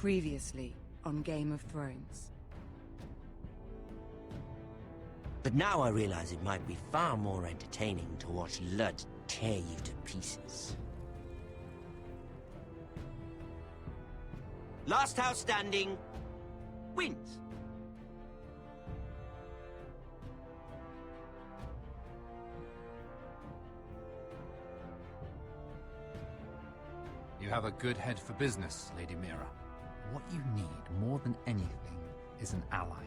Previously on Game of Thrones. But now I realize it might be far more entertaining to watch Lud tear you to pieces. Last house standing wins. You have a good head for business, Lady Mira. What you need more than anything is an ally.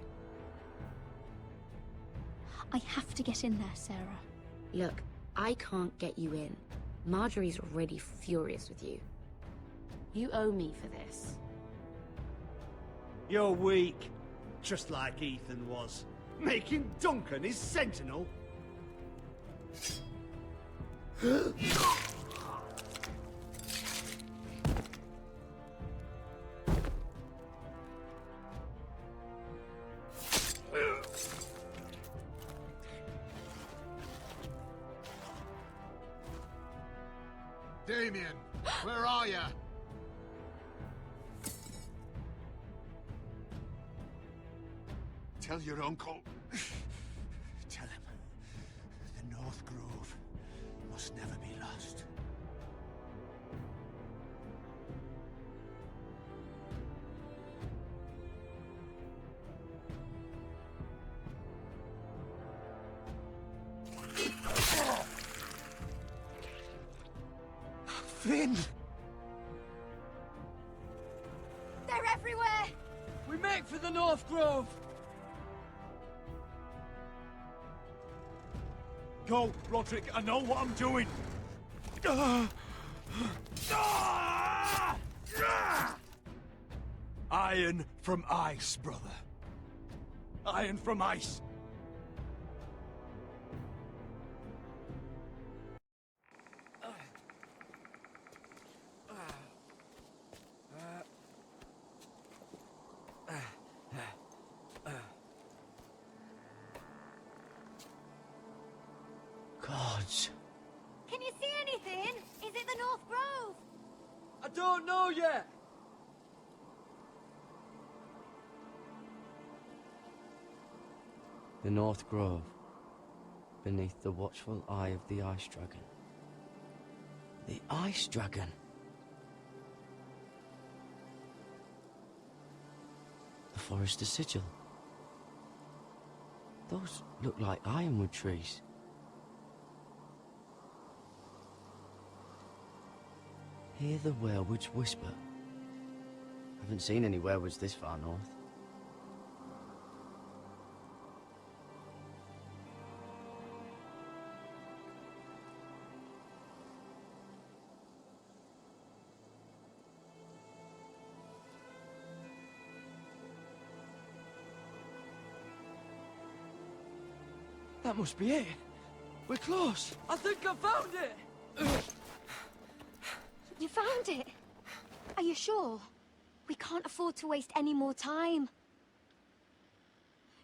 I have to get in there, Sarah. Look, I can't get you in. Marjorie's already furious with you. You owe me for this. You're weak. Just like Ethan was. Making Duncan his sentinel. Damien, where are you? Tell your uncle. Tell him the North Grove must never be lost. Finn! They're everywhere! We make for the North Grove! Go, Roderick, I know what I'm doing. Iron from ice, brother. Iron from ice. Gods. Can you see anything? Is it the North Grove? I don't know yet! The North Grove, beneath the watchful eye of the Ice Dragon. The Ice Dragon. The Forester's Sigil. Those look like ironwood trees. Hear the werewolves whisper. Haven't seen any werewolves this far north. That must be it. We're close. I think I found it! You found it? Are you sure? We can't afford to waste any more time.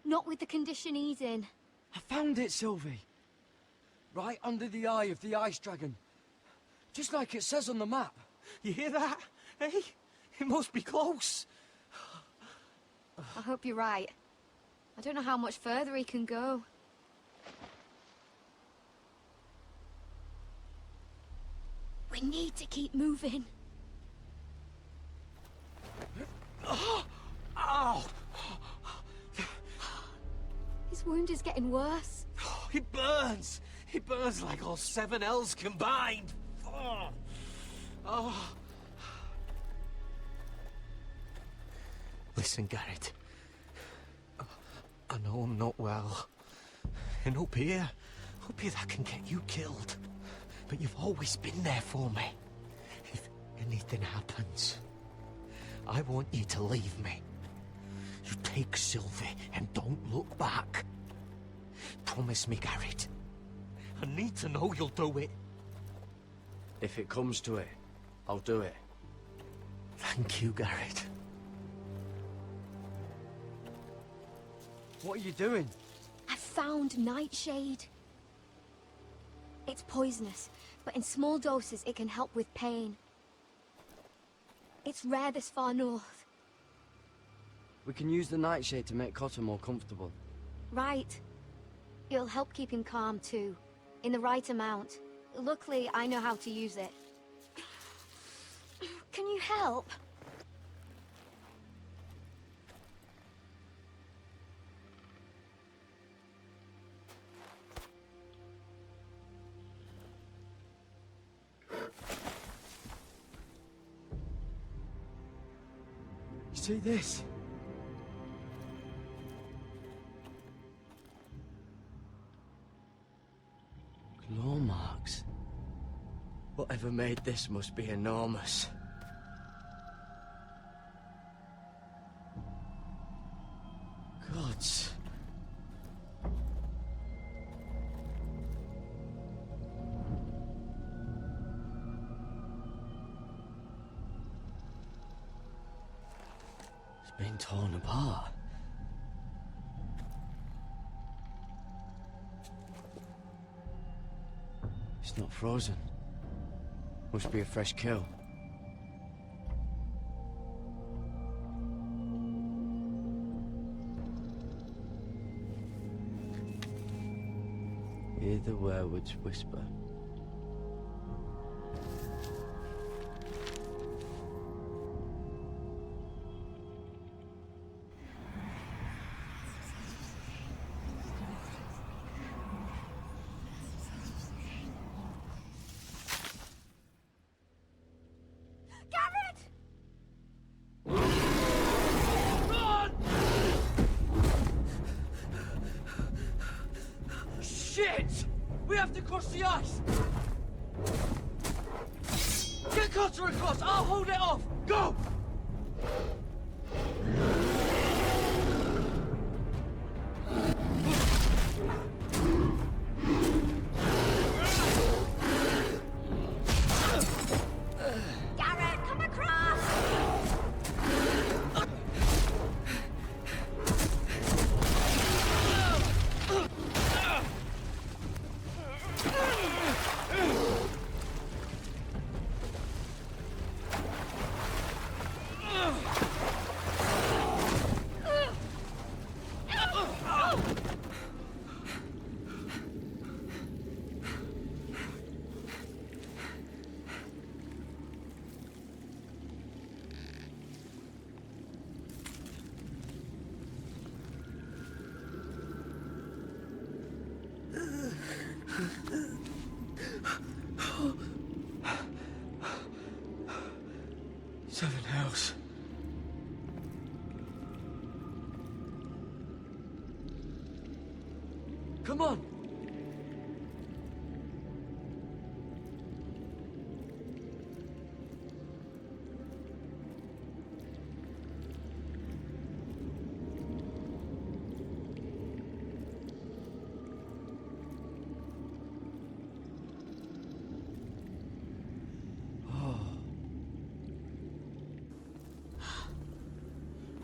Not with the condition he's in. I found it, Sylvie. Right under the eye of the Ice Dragon. Just like it says on the map. You hear that? Hey? It must be close. I hope you're right. I don't know how much further he can go. We need to keep moving. Ow! His wound is getting worse. It burns! It burns like all 7 L's combined! Oh. Listen, Garrett. I know I'm not well. And up here that can get you killed. But you've always been there for me. If anything happens, I want you to leave me. You take Sylvie and don't look back. Promise me, Garrett. I need to know you'll do it. If it comes to it, I'll do it. Thank you, Garrett. What are you doing? I found Nightshade. It's poisonous, but in small doses it can help with pain. It's rare this far north, We can use the nightshade to make Cotter more comfortable. Right. It'll help keep him calm, too. In the right amount. Luckily, I know how to use it. Can you help? See this? Claw marks. Whatever made this must be enormous. Gods. Been torn apart. It's not frozen. Must be a fresh kill. Hear the werewolves whisper. Shit! We have to cross the ice! Get Cotter across! I'll hold it off! Go! Garrett, come across! Seven hells. Come on!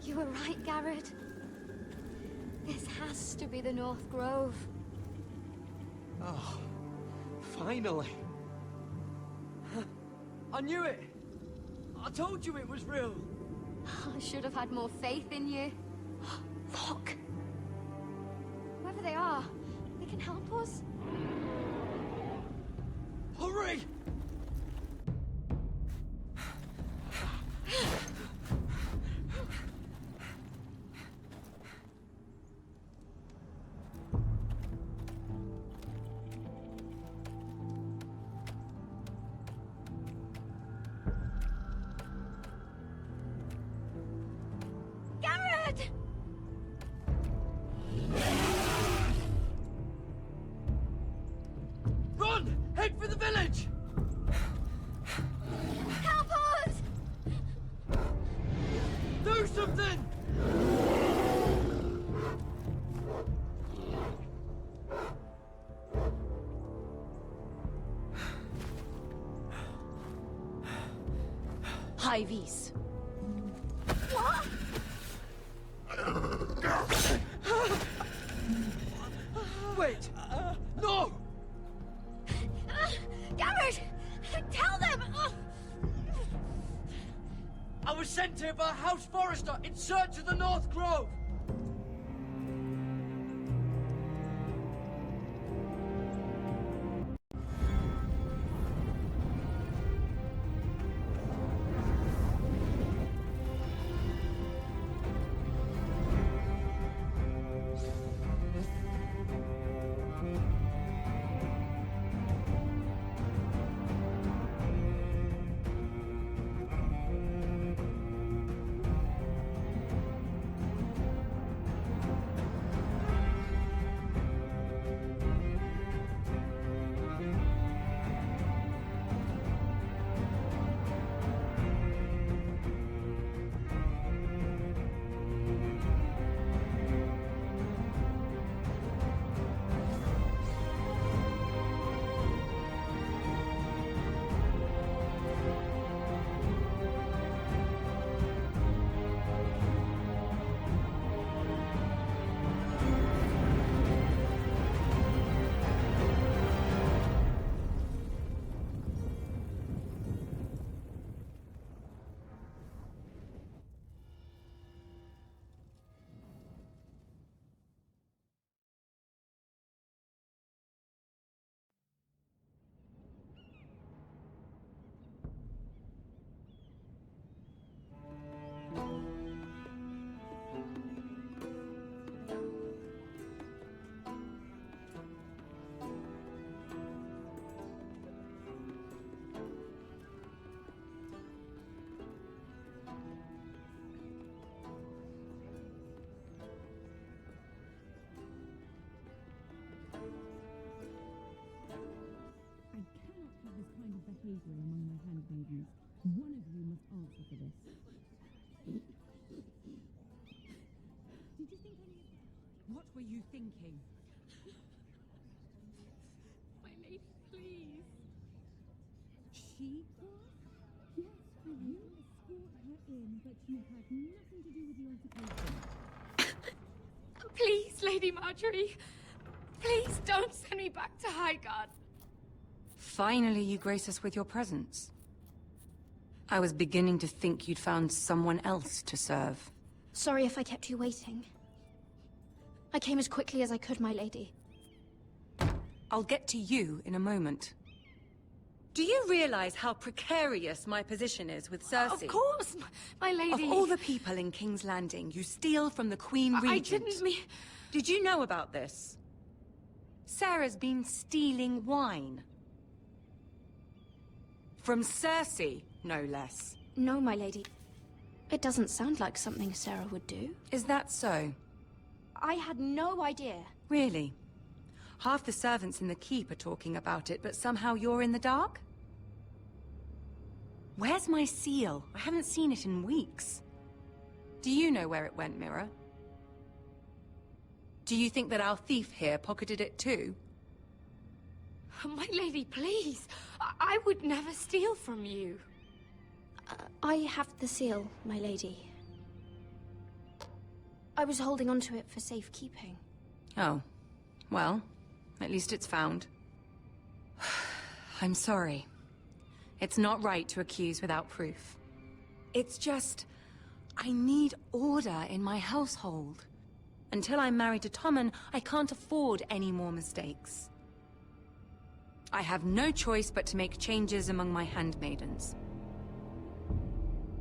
You were right, Garrett. This has to be the North Grove. Oh, finally. I knew it! I told you it was real! I should have had more faith in you. Look! Whoever they are, they can help us. Hurry! Garrett! Run! Head for the village! Help us! Do something! Hivies. What? Wait! No! Garrett! Tell them! I was sent here by House Forrester in search of the North Grove. behavior among my handmaidens. One of you must answer for this. Did you think any... What were you thinking? My lady, please. She was? Yes, you escort her in, but you had nothing to do with the altercation. Please, Lady Marjorie. Please don't send me back to Highgarden. Finally, you grace us with your presence. I was beginning to think you'd found someone else to serve. Sorry if I kept you waiting. I came as quickly as I could, my lady. I'll get to you in a moment. Do you realize how precarious my position is with Cersei? Of course, my lady. Of all the people in King's Landing, you steal from the Queen Regent. I didn't mean... Did you know about this? Sarah's been stealing wine. From Cersei, no less. No, my lady. It doesn't sound like something Sarah would do. Is that so? I had no idea. Really? Half the servants in the keep are talking about it, but somehow you're in the dark? Where's my seal? I haven't seen it in weeks. Do you know where it went, Mira? Do you think that our thief here pocketed it too? My lady, please. I would never steal from you. I have the seal, my lady. I was holding on to it for safekeeping. Oh. Well, at least it's found. I'm sorry. It's not right to accuse without proof. It's just... I need order in my household. Until I'm married to Tommen, I can't afford any more mistakes. I have no choice but to make changes among my handmaidens.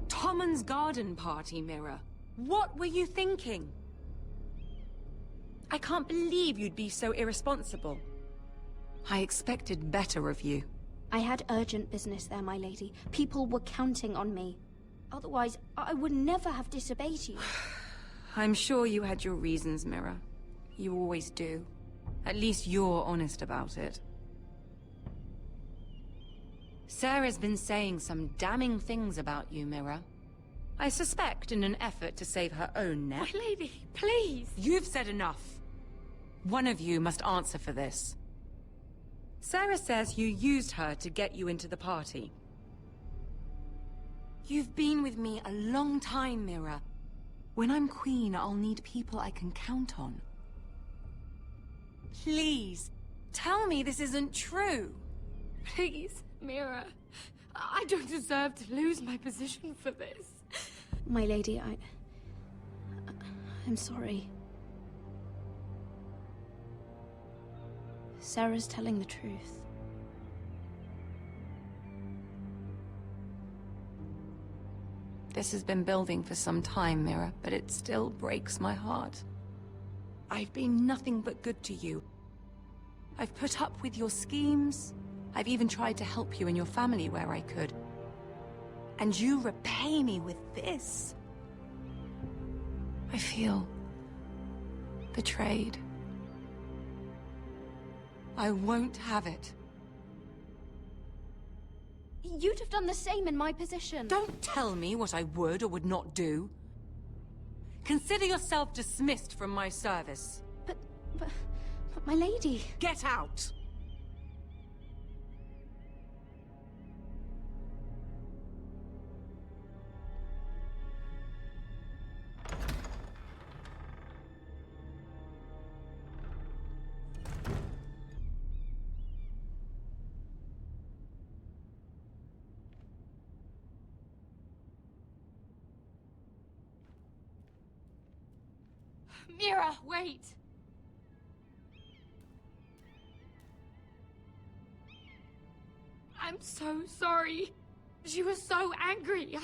Tommen's garden party, Mira. What were you thinking? I can't believe you'd be so irresponsible. I expected better of you. I had urgent business there, my lady. People were counting on me. Otherwise, I would never have disobeyed you. I'm sure you had your reasons, Mira. You always do. At least you're honest about it. Sarah's been saying some damning things about you, Mira. I suspect in an effort to save her own neck. My lady, please. You've said enough. One of you must answer for this. Sarah says you used her to get you into the party. You've been with me a long time, Mira. When I'm queen, I'll need people I can count on. Please, tell me this isn't true. Please, Mira. I don't deserve to lose my position for this. My lady, I'm sorry. Sarah's telling the truth. This has been building for some time, Mira, but it still breaks my heart. I've been nothing but good to you. I've put up with your schemes. I've even tried to help you and your family where I could. And you repay me with this. I feel betrayed. I won't have it. You'd have done the same in my position. Don't tell me what I would or would not do. Consider yourself dismissed from my service. But my lady... Get out! Mira, wait! I'm so sorry. She was so angry.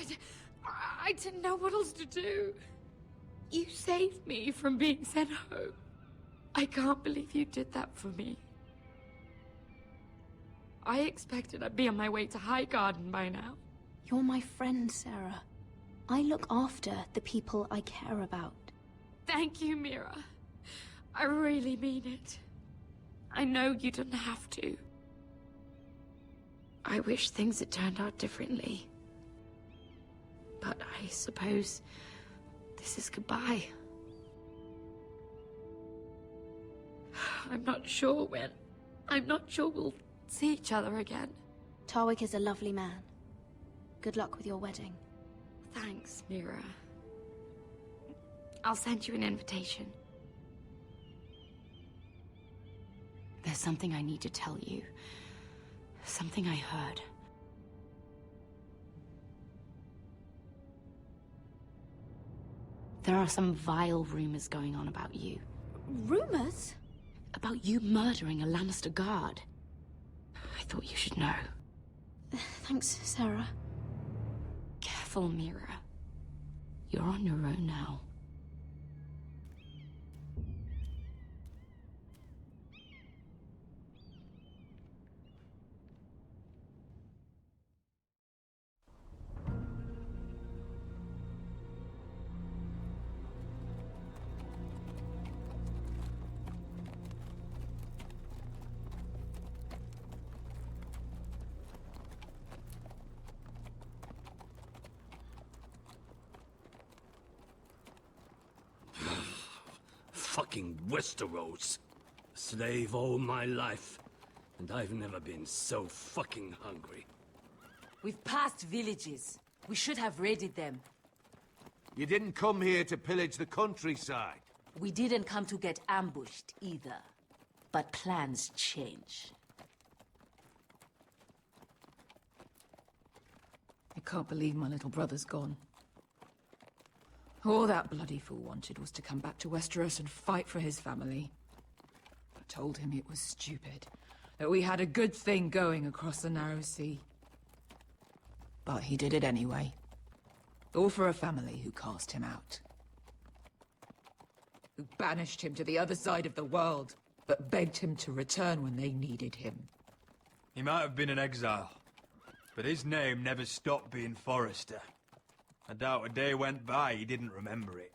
I didn't know what else to do. You saved me from being sent home. I can't believe you did that for me. I expected I'd be on my way to High Garden by now. You're my friend, Sarah. I look after the people I care about. Thank you, Mira. I really mean it. I know you didn't have to. I wish things had turned out differently. But I suppose this is goodbye. I'm not sure when. I'm not sure we'll see each other again. Tarwick is a lovely man. Good luck with your wedding. Thanks, Mira. I'll send you an invitation. There's something I need to tell you. Something I heard. There are some vile rumors going on about you. Rumors? About you murdering a Lannister guard. I thought you should know. Thanks, Sarah. Careful, Mira. You're on your own now. Fucking Westeros. Slave all my life, and I've never been so fucking hungry. We've passed villages. We should have raided them. You didn't come here to pillage the countryside. We didn't come to get ambushed either. But plans change. I can't believe my little brother's gone. All that bloody fool wanted was to come back to Westeros and fight for his family. I told him it was stupid, that we had a good thing going across the narrow sea. But he did it anyway. All for a family who cast him out. Who banished him to the other side of the world, but begged him to return when they needed him. He might have been an exile, but his name never stopped being Forrester. I doubt a day went by he didn't remember it.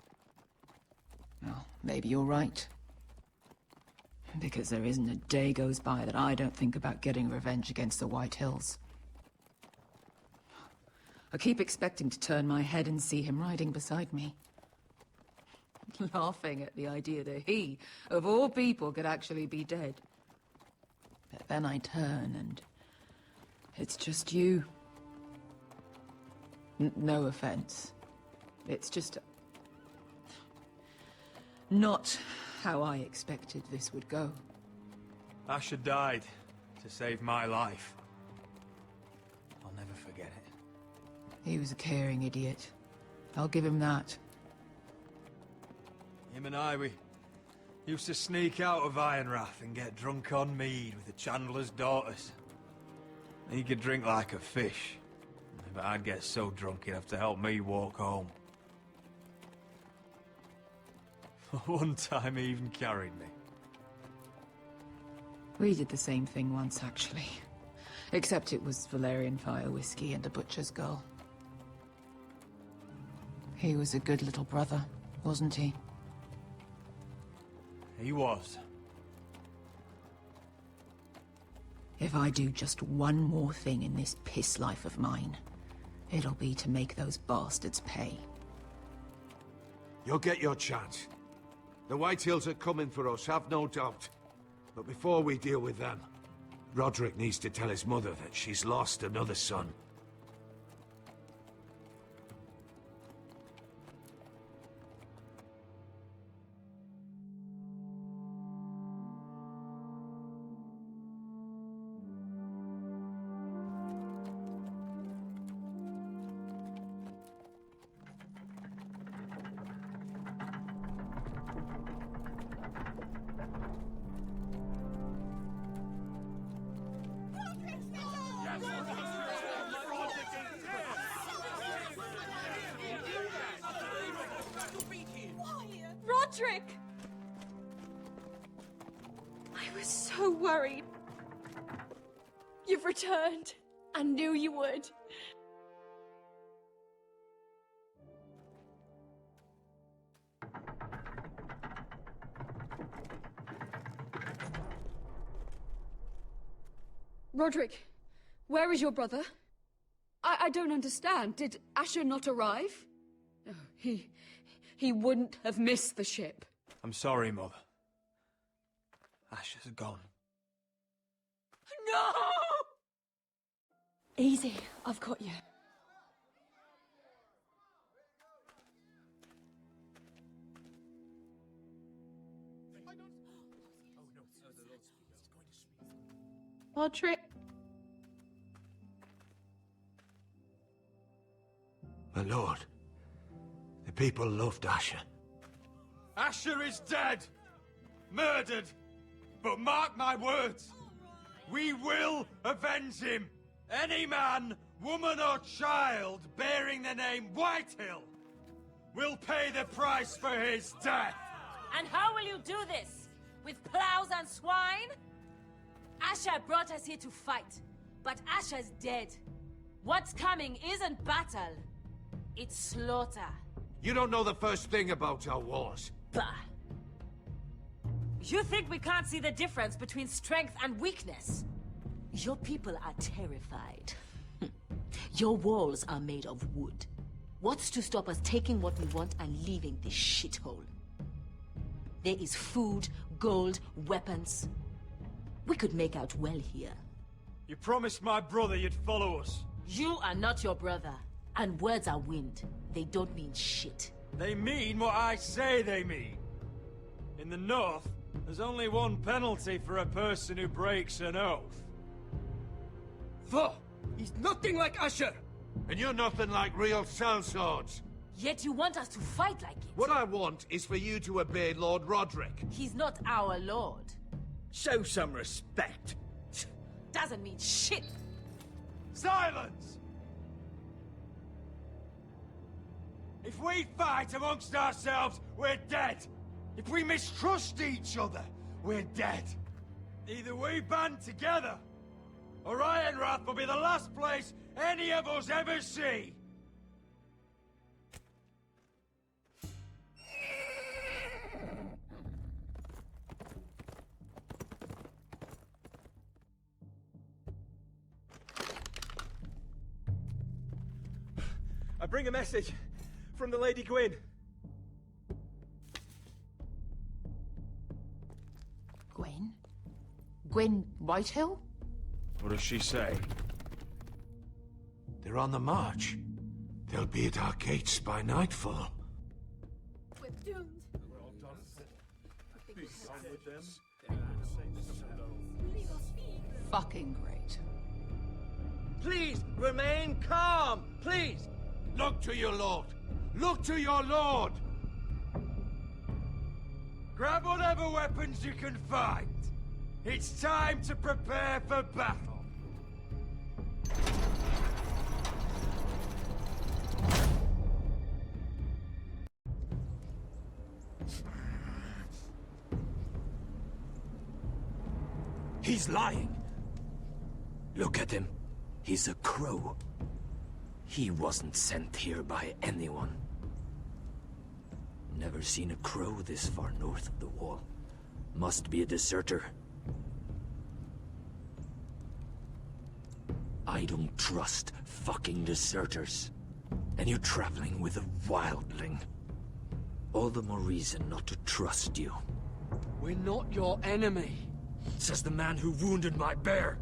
Well, maybe you're right. Because there isn't a day goes by that I don't think about getting revenge against the White Hills. I keep expecting to turn my head and see him riding beside me. Laughing at the idea that he, of all people, could actually be dead. But then I turn and it's just you. No offense. It's just... not how I expected this would go. Asher died to save my life. I'll never forget it. He was a caring idiot. I'll give him that. Him and I, we used to sneak out of Ironrath and get drunk on mead with the Chandler's daughters. He could drink like a fish, but I'd get so drunk he'd have to help me walk home. One time he even carried me. We did the same thing once, actually. Except it was Valerian fire whiskey and a butcher's girl. He was a good little brother, wasn't he? He was. If I do just one more thing in this piss life of mine, it'll be to make those bastards pay. You'll get your chance. The Whitehills are coming for us, have no doubt. But before we deal with them, Roderick needs to tell his mother that she's lost another son. Roderick! I was so worried. You've returned. I knew you would. Roderick, where is your brother? I don't understand. Did Asher not arrive? Oh, he wouldn't have missed the ship. I'm sorry, Mother. Asher's gone. No! Easy, I've got you. Roderick. My lord, the people loved Asher. Asher is dead! Murdered! But mark my words, we will avenge him! Any man, woman or child bearing the name Whitehill will pay the price for his death! And how will you do this? With plows and swine? Asher brought us here to fight, but Asher's dead. What's coming isn't battle, it's slaughter. You don't know the first thing about our wars. Bah! You think we can't see the difference between strength and weakness? Your people are terrified. Your walls are made of wood. What's to stop us taking what we want and leaving this shithole? There is food, gold, weapons. We could make out well here. You promised my brother you'd follow us. You are not your brother. And words are wind. They don't mean shit. They mean what I say they mean. In the North, there's only one penalty for a person who breaks an oath. Fuck! He's nothing like Asher! And you're nothing like real sellswords. Yet you want us to fight like it. What I want is for you to obey Lord Roderick. He's not our lord. Show some respect. Doesn't mean shit. Silence! If we fight amongst ourselves, we're dead. If we mistrust each other, we're dead. Either we band together, or Ironrath will be the last place any of us ever see. I bring a message from the Lady Gwyn. Gwen? Gwen Whitehill? What does she say? They're on the march. They'll be at our gates by nightfall. We're doomed. Fucking great. Please, remain calm, please! Look to your lord. Look to your lord! Grab whatever weapons you can find. It's time to prepare for battle. He's lying. Look at him. He's a crow. He wasn't sent here by anyone. Never seen a crow this far north of the wall. Must be a deserter. I don't trust fucking deserters. And you're traveling with a wildling. All the more reason not to trust you. We're not your enemy. Says the man who wounded my bear.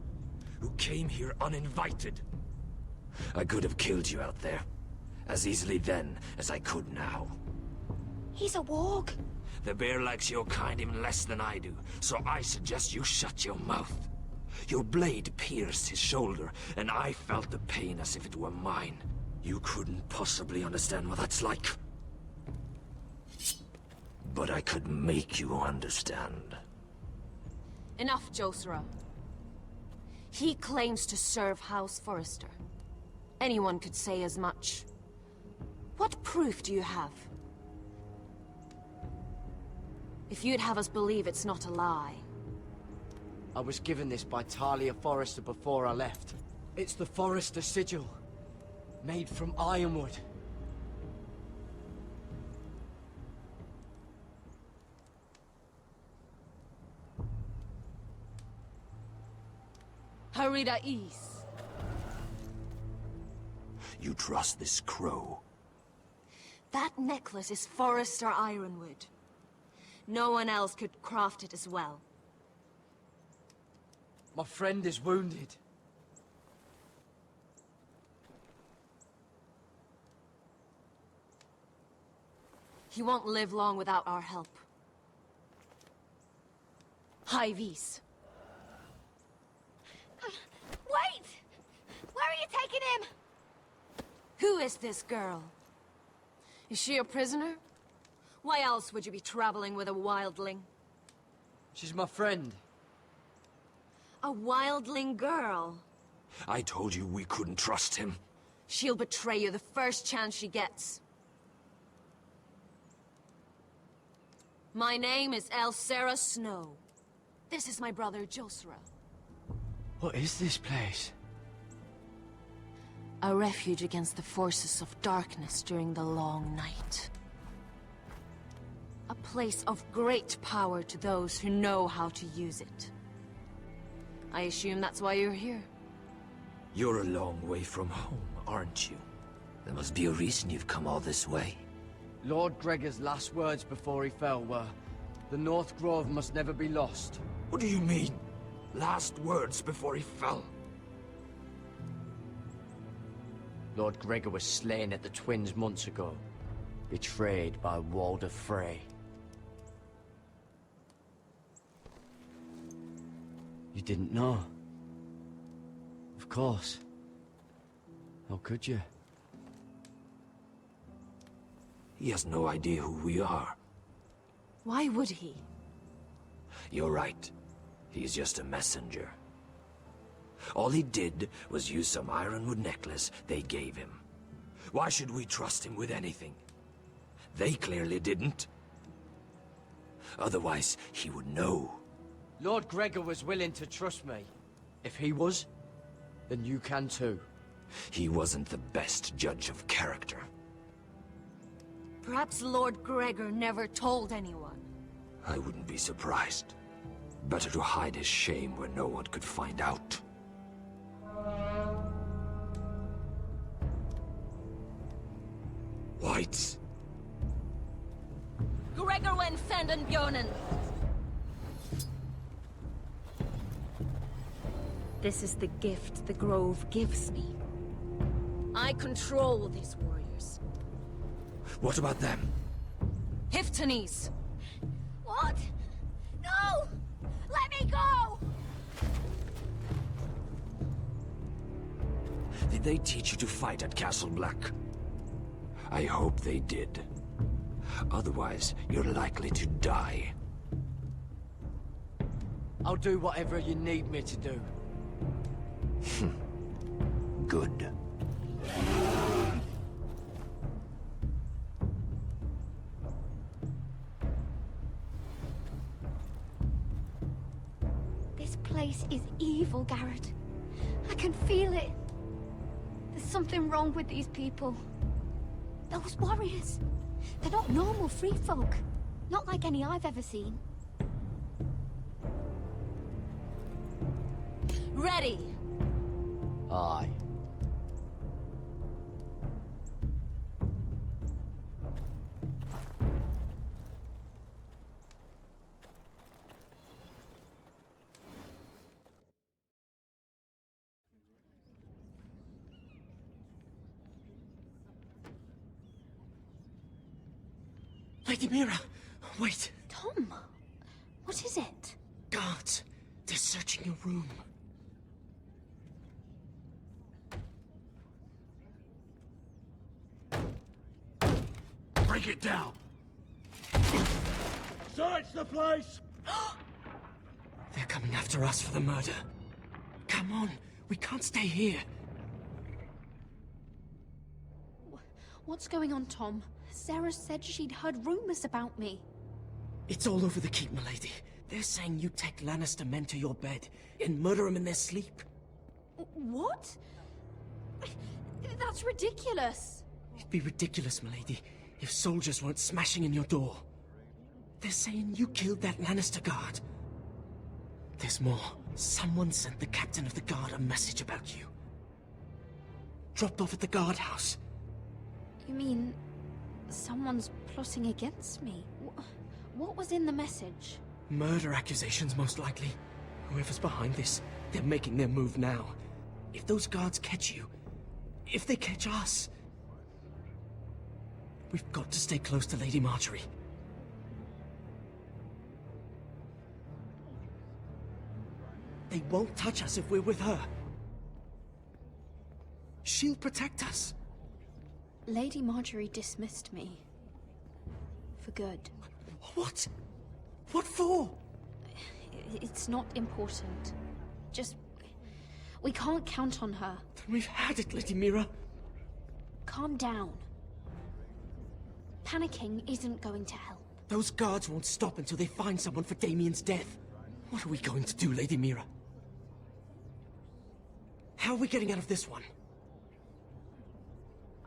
Who came here uninvited. I could have killed you out there. As easily then as I could now. He's a warg. The bear likes your kind even less than I do, so I suggest you shut your mouth. Your blade pierced his shoulder, and I felt the pain as if it were mine. You couldn't possibly understand what that's like. But I could make you understand. Enough, Josera. He claims to serve House Forrester. Anyone could say as much. What proof do you have? If you'd have us believe it's not a lie. I was given this by Talia Forrester before I left. It's the Forrester sigil. Made from ironwood. Harida East. You trust this crow? That necklace is Forrester Ironwood. No one else could craft it as well. My friend is wounded. He won't live long without our help. High Vis. Wait! Where are you taking him? Who is this girl? Is she a prisoner? Why else would you be traveling with a wildling? She's my friend. A wildling girl? I told you we couldn't trust him. She'll betray you the first chance she gets. My name is Elsera Snow. This is my brother, Josera. What is this place? A refuge against the forces of darkness during the long night. A place of great power to those who know how to use it. I assume that's why you're here. You're a long way from home, aren't you? There must be a reason you've come all this way. Lord Gregor's last words before he fell were, "The North Grove must never be lost." What do you mean? Last words before he fell? Lord Gregor was slain at the Twins months ago. Betrayed by Walder Frey. You didn't know? Of course. How could you? He has no idea who we are. Why would he? You're right. He's just a messenger. All he did was use some ironwood necklace they gave him. Why should we trust him with anything? They clearly didn't. Otherwise, he would know. Lord Gregor was willing to trust me. If he was, then you can too. He wasn't the best judge of character. Perhaps Lord Gregor never told anyone. I wouldn't be surprised. Better to hide his shame where no one could find out. Whites. Gregor wen fenden bjonen. This is the gift the Grove gives me. I control these warriors. What about them? Hiftanes. What? No! Let me go! Did they teach you to fight at Castle Black? I hope they did. Otherwise, you're likely to die. I'll do whatever you need me to do. Good. This place is evil, Garrett. I can feel it. There's something wrong with these people. Those warriors. They're not normal free folk. Not like any I've ever seen. Ready! Aye. Lady Mira, wait. Tom, what is it? Guards, they're searching your room. Break it down! Search the place! They're coming after us for the murder. Come on, we can't stay here. What's going on, Tom? Sarah said she'd heard rumors about me. It's all over the keep, milady. They're saying you take Lannister men to your bed and murder them in their sleep. What? That's ridiculous. It'd be ridiculous, milady, if soldiers weren't smashing in your door. They're saying you killed that Lannister guard. There's more. Someone sent the captain of the guard a message about you. Dropped off at the guardhouse. You mean someone's plotting against me? What was in the message? Murder accusations, most likely. Whoever's behind this, they're making their move now. If those guards catch you, if they catch us, we've got to stay close to Lady Marjorie. They won't touch us if we're with her. She'll protect us. Lady Marjorie dismissed me. For good. What? What for? It's not important. Just... we can't count on her. Then we've had it, Lady Mira. Calm down. Panicking isn't going to help. Those guards won't stop until they find someone for Damien's death. What are we going to do, Lady Mira? How are we getting out of this one?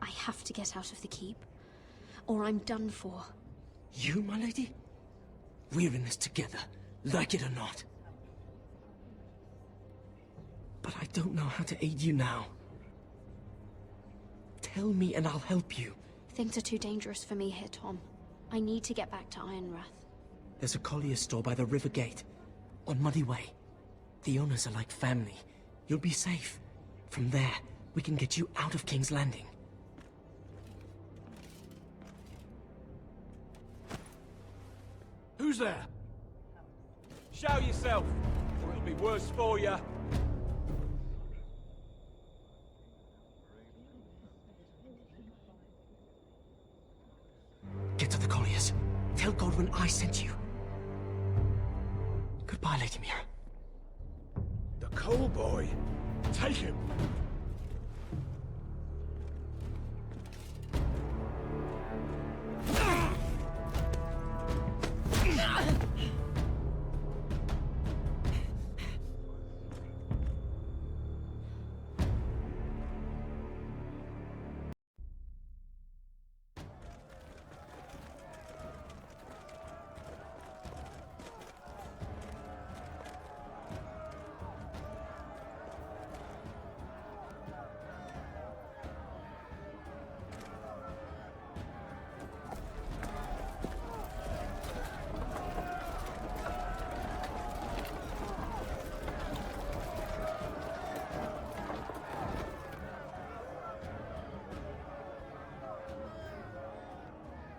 I have to get out of the keep, or I'm done for. You, my lady? We're in this together, like it or not. But I don't know how to aid you now. Tell me and I'll help you. Things are too dangerous for me here, Tom. I need to get back to Ironrath. There's a collier's store by the river gate, on Muddy Way. The owners are like family. You'll be safe. From there, we can get you out of King's Landing. Who's there? Show yourself, or it'll be worse for you. Get to the colliers. Tell Godwin I sent you. Goodbye, Lady Mira. The coal boy? Take him!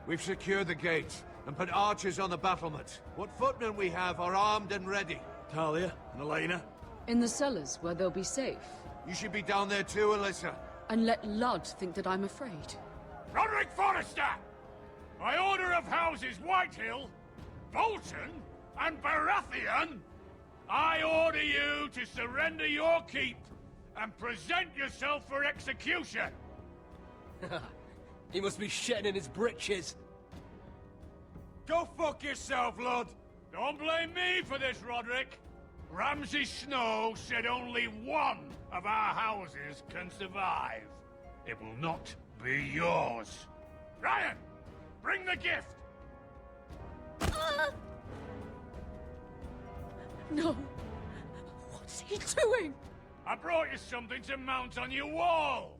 We've secured the gate and put archers on the battlement. What footmen we have are armed and ready. Talia and Elena? In the cellars, where they'll be safe. You should be down there too, Alyssa. And let Ludd think that I'm afraid. Roderick Forrester! By order of Houses Whitehill, Bolton, and Baratheon, I order you to surrender your keep and present yourself for execution! He must be shitting in his britches. Go fuck yourself, lad! Don't blame me for this, Roderick! Ramsay Snow said only one of our houses can survive. It will not be yours. Ryan, bring the gift! No. What's he doing? I brought you something to mount on your wall.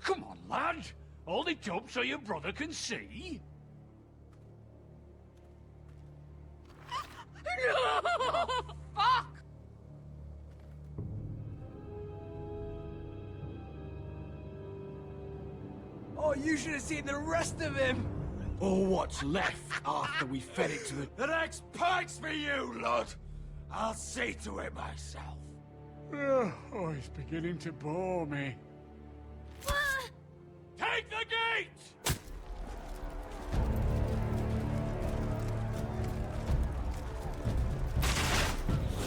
Come on, lad. Hold it up so your brother can see. No! Fuck! Oh, you should have seen the rest of him! Or what's left after we fed it to the... The next pike's for you, lad! I'll see to it myself. Oh, it's beginning to bore me. Take the gate!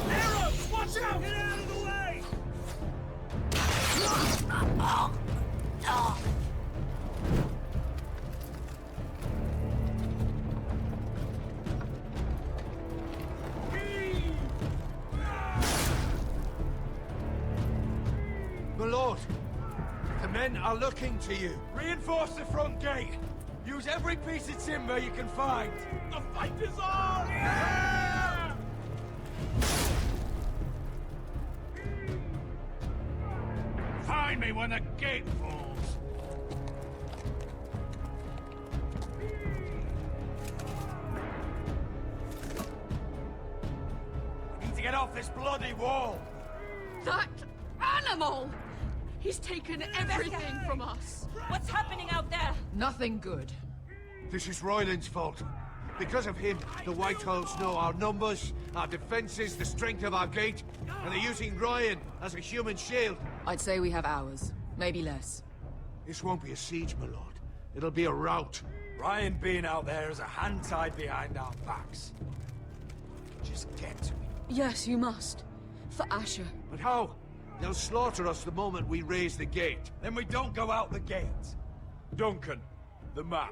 Arrows! Watch out! Get out of the way! My lord, the men are looking to you. Reinforce the front gate. Use every piece of timber you can find. The fight is on! Yeah! Find me when the gate falls. We need to get off this bloody wall. That animal! He's taken everything from us. What's happening out there? Nothing good. This is Royland's fault. Because of him, the Whitehills know our numbers, our defenses, the strength of our gate, and they're using Ryan as a human shield. I'd say we have hours, maybe less. This won't be a siege, my lord. It'll be a rout. Ryan being out there is a hand tied behind our backs. Just get to me. Yes, you must. For Asher. But how? They'll slaughter us the moment we raise the gate. Then we don't go out the gate. Duncan, the map.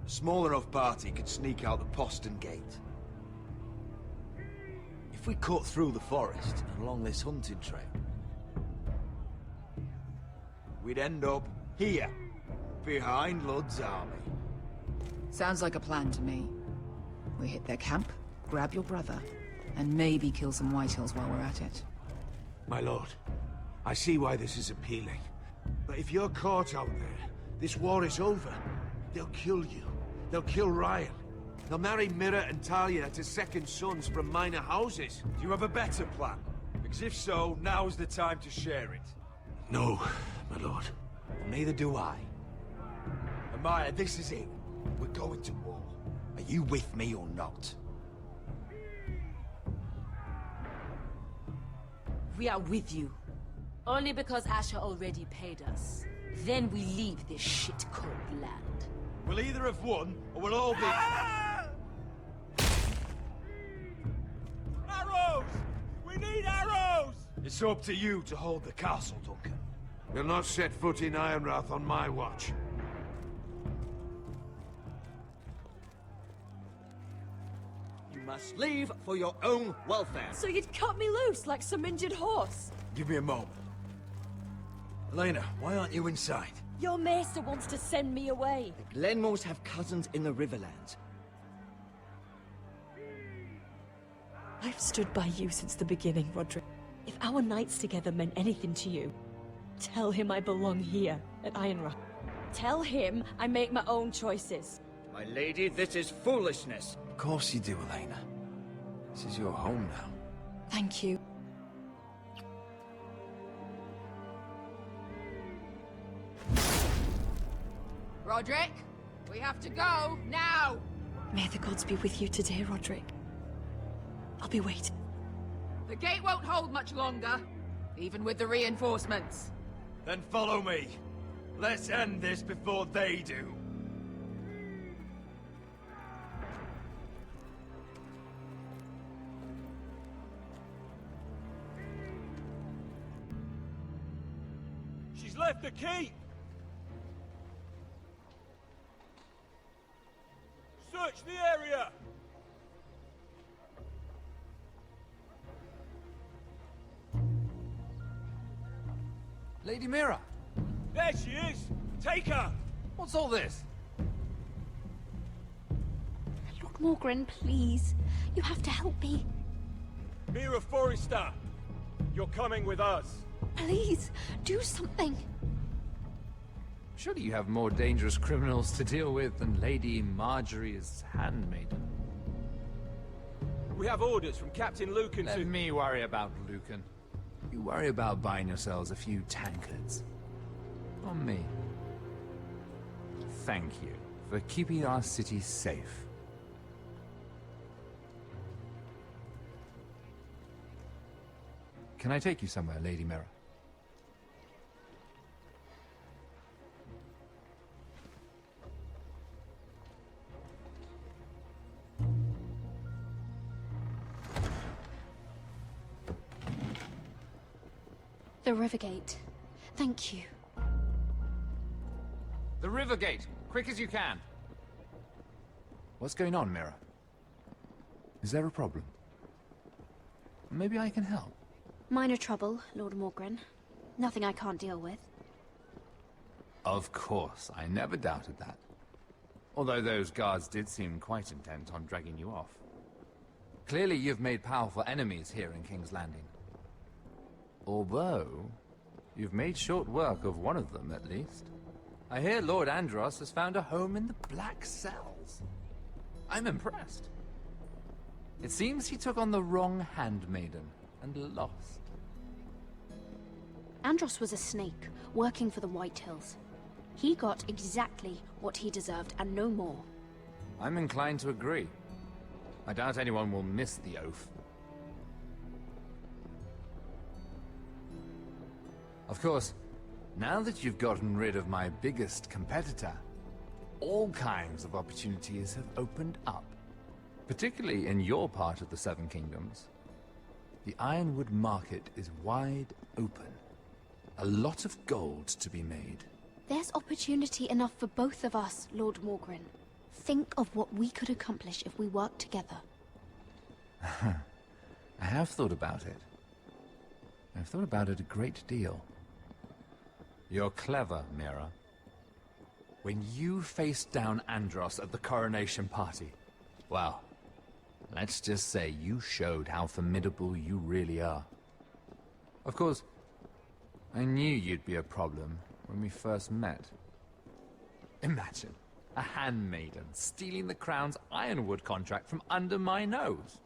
A small enough party could sneak out the postern gate. If we cut through the forest and along this hunting trail, we'd end up here, behind Ludd's army. Sounds like a plan to me. We hit their camp, grab your brother, and maybe kill some Whitehills while we're at it. My lord, I see why this is appealing. But if you're caught out there, this war is over. They'll kill you. They'll kill Ryan. They'll marry Mira and Talia to second sons from minor houses. Do you have a better plan? Because if so, now's the time to share it. No, my lord. Well, neither do I. Amaya, this is it. We're going to war. Are you with me or not? We are with you. Only because Asher already paid us. Then we leave this shit-cold land. We'll either have won, or we'll all be... Arrows! We need arrows! It's up to you to hold the castle, Duncan. You'll not set foot in Ironrath on my watch. You must leave for your own welfare. So you'd cut me loose like some injured horse? Give me a moment. Elena, why aren't you inside? Your maester wants to send me away. The Glenmores have cousins in the Riverlands. I've stood by you since the beginning, Roderick. If our nights together meant anything to you, tell him I belong here, at Ironrath. Tell him I make my own choices. My lady, this is foolishness. Of course you do, Elena. This is your home now. Thank you. Roderick, we have to go, now! May the gods be with you today, Roderick. I'll be waiting. The gate won't hold much longer, even with the reinforcements. Then follow me. Let's end this before they do. She's left the keep! Search the area! Lady Mira! There she is! Take her! What's all this? Lord Morgren, please. You have to help me. Mira Forrester! You're coming with us! Please, do something. Surely you have more dangerous criminals to deal with than Lady Marjorie's handmaiden. We have orders from Captain Lucan to— Let me worry about Lucan. You worry about buying yourselves a few tankards. On me. Thank you for keeping our city safe. Can I take you somewhere, Lady Mira? The Rivergate. Thank you. The Rivergate! Quick as you can! What's going on, Mira? Is there a problem? Maybe I can help. Minor trouble, Lord Morgren. Nothing I can't deal with. Of course, I never doubted that. Although those guards did seem quite intent on dragging you off. Clearly you've made powerful enemies here in King's Landing. Although, you've made short work of one of them, at least. I hear Lord Andros has found a home in the Black Cells. I'm impressed. It seems he took on the wrong handmaiden and lost. Andros was a snake, working for the White Hills. He got exactly what he deserved, and no more. I'm inclined to agree. I doubt anyone will miss the oath. Of course, now that you've gotten rid of my biggest competitor, all kinds of opportunities have opened up. Particularly in your part of the Seven Kingdoms. The Ironwood market is wide open. A lot of gold to be made. There's opportunity enough for both of us, Lord Morgren. Think of what we could accomplish if we worked together. I have thought about it. I've thought about it a great deal. You're clever, Mira. When you faced down Andros at the coronation party, well, let's just say you showed how formidable you really are. Of course, I knew you'd be a problem when we first met. Imagine a handmaiden stealing the crown's Ironwood contract from under my nose.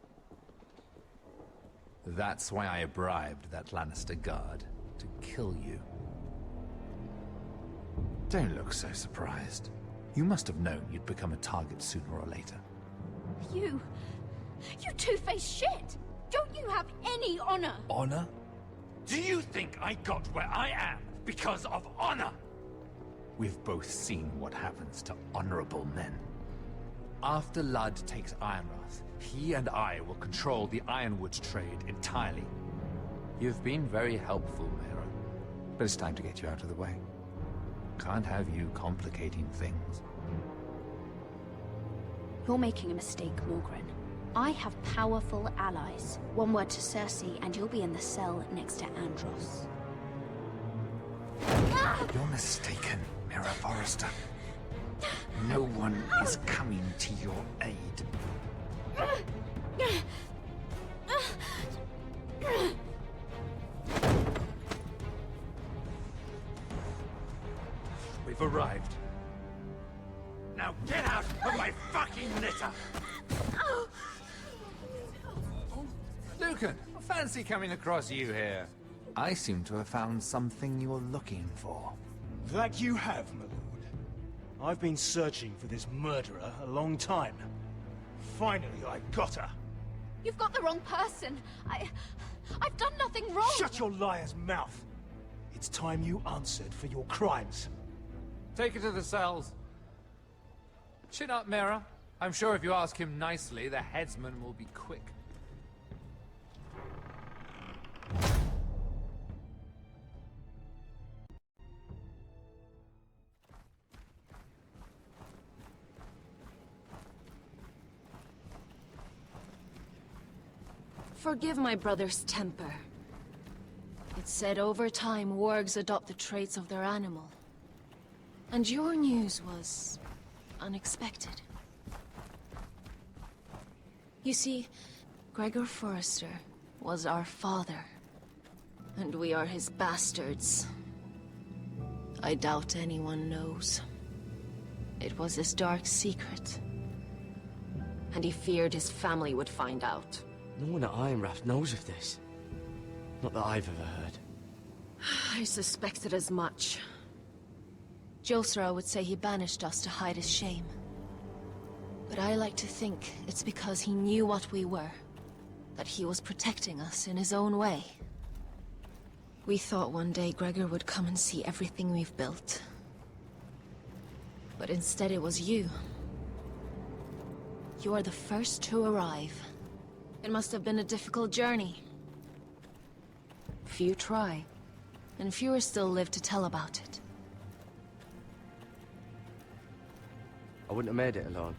That's why I bribed that Lannister guard to kill you. Don't look so surprised. You must have known you'd become a target sooner or later. You two-faced shit! Don't you have any honor? Honor? Do you think I got where I am because of honor? We've both seen what happens to honorable men. After Ludd takes Ironrath, he and I will control the Ironwood trade entirely. You've been very helpful, Mira, but it's time to get you out of the way. Can't have you complicating things. You're making a mistake, Morgren. I have powerful allies. One word to Cersei, and you'll be in the cell next to Andros. You're mistaken, Mira Forrester. No one is coming to your aid. We've arrived. Now get out of my fucking litter! Lucan, fancy coming across you here. I seem to have found something you're looking for. That you have, my lord. I've been searching for this murderer a long time. Finally, I got her. You've got the wrong person. I've done nothing wrong. Shut your liar's mouth! It's time you answered for your crimes. Take her to the cells. Chin up, Mira. I'm sure if you ask him nicely, the headsman will be quick. Forgive my brother's temper. It's said over time wargs adopt the traits of their animal. And your news was unexpected. You see, Gregor Forrester was our father, and we are his bastards. I doubt anyone knows. It was his dark secret, and he feared his family would find out. No one at Ironraft knows of this. Not that I've ever heard. I suspected as much. Josra would say he banished us to hide his shame. But I like to think it's because he knew what we were. That he was protecting us in his own way. We thought one day Gregor would come and see everything we've built. But instead it was you. You are the first to arrive. It must have been a difficult journey. Few try, and fewer still live to tell about it. I wouldn't have made it alone.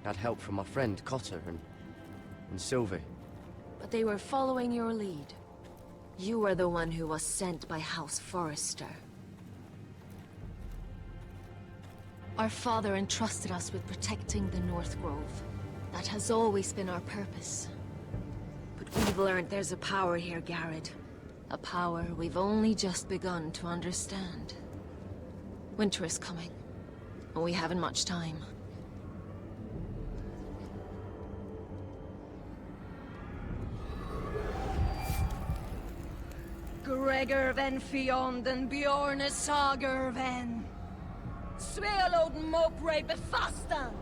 I had help from my friend Cotter and Sylvie. But they were following your lead. You were the one who was sent by House Forrester. Our father entrusted us with protecting the North Grove. That has always been our purpose. But we've learned there's a power here, Garrett. A power we've only just begun to understand. Winter is coming, and we haven't much time. Gregor ven Fionden Bjorne Sager ven. Svealoden Mopre befastan.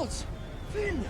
gods! Finn!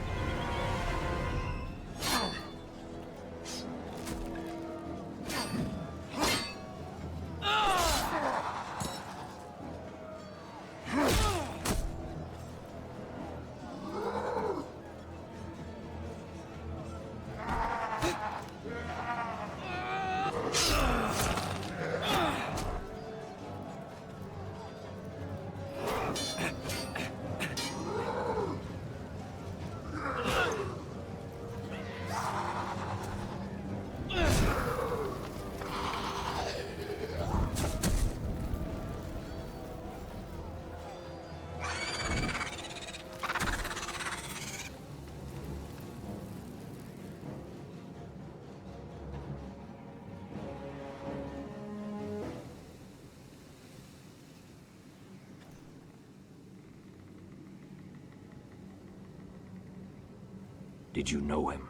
Did you know him?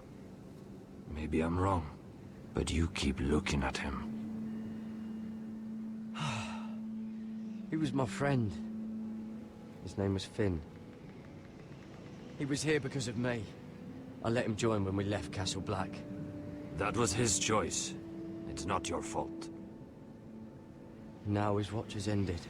Maybe I'm wrong, but you keep looking at him. He was my friend. His name was Finn. He was here because of me. I let him join when we left Castle Black. That was his choice. It's not your fault. Now his watch has ended.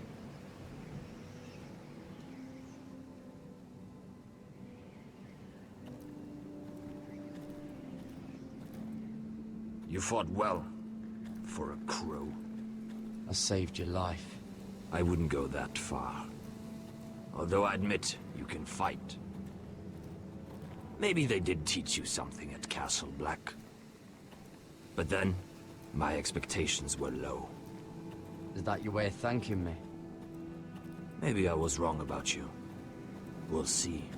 You fought well, for a crow. I saved your life. I wouldn't go that far. Although I admit, you can fight. Maybe they did teach you something at Castle Black. But then, my expectations were low. Is that your way of thanking me? Maybe I was wrong about you. We'll see.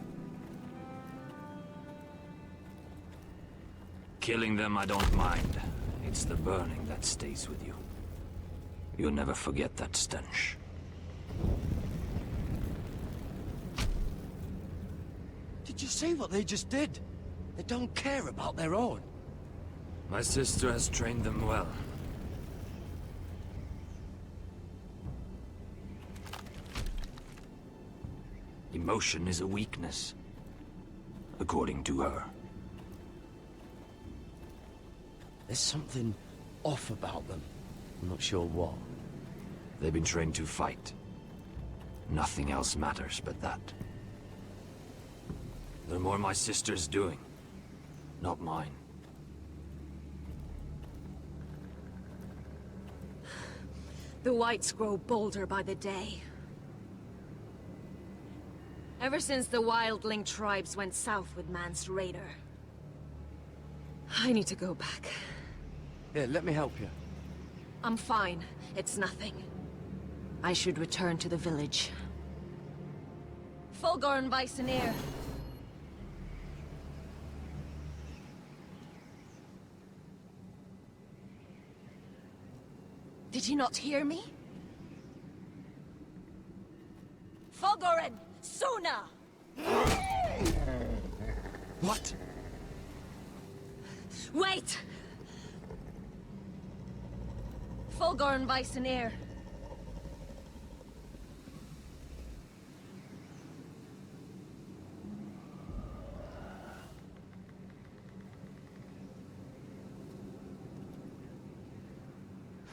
Killing them I don't mind. It's the burning that stays with you. You'll never forget that stench. Did you see what they just did? They don't care about their own. My sister has trained them well. Emotion is a weakness, according to her. There's something off about them. I'm not sure what. They've been trained to fight. Nothing else matters but that. They're more my sister's doing, not mine. The Whites grow bolder by the day. Ever since the Wildling tribes went south with Mance Raider. I need to go back. Here, let me help you. I'm fine. It's nothing. I should return to the village. Fulgor Viceneer. Did you not hear me? Fulgorin! Suna! What? Wait! Fulgor Viceneer.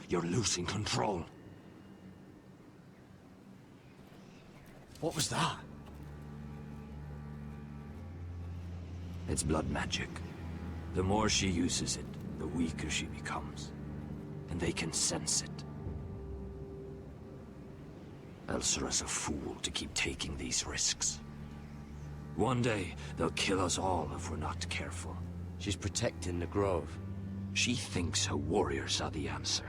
You're losing control. What was that? It's blood magic. The more she uses it, the weaker she becomes. And they can sense it. Elsera's a fool to keep taking these risks. One day, they'll kill us all if we're not careful. She's protecting the grove. She thinks her warriors are the answer.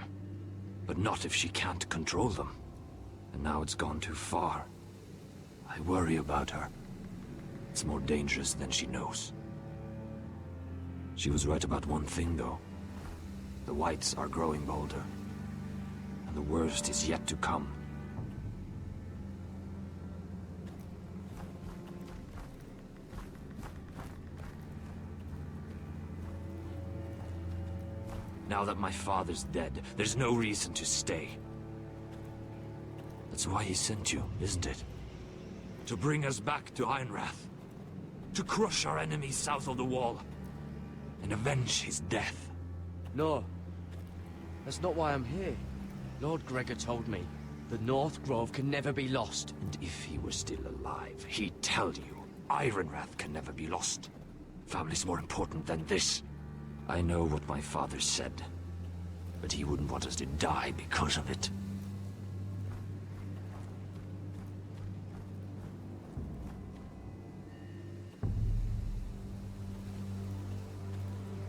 But not if she can't control them. And now it's gone too far. I worry about her. It's more dangerous than she knows. She was right about one thing, though. The Whites are growing bolder. And the worst is yet to come. Now that my father's dead, there's no reason to stay. That's why he sent you, isn't it? To bring us back to Ironrath. To crush our enemies south of the Wall. And avenge his death. No. That's not why I'm here. Lord Gregor told me the North Grove can never be lost. And if he were still alive, he'd tell you Ironrath can never be lost. Family's more important than this. I know what my father said, but he wouldn't want us to die because of it.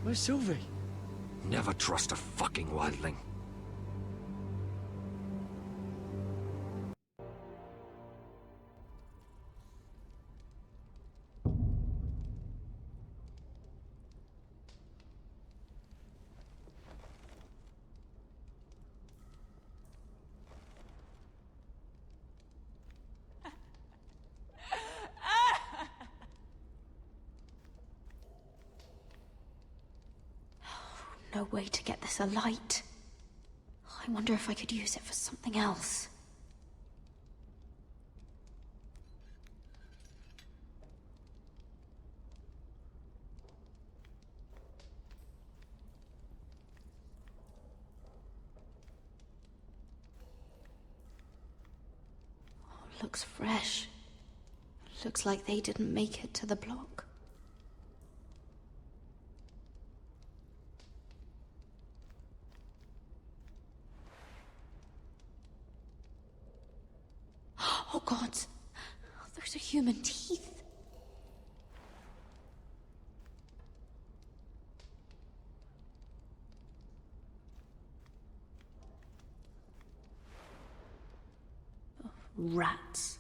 Where's Sylvie? Never trust a fucking wildling. way to get this alight. I wonder if I could use it for something else. Oh, looks fresh. Looks like they didn't make it to the block. Oh, God. Those are human teeth. Rats.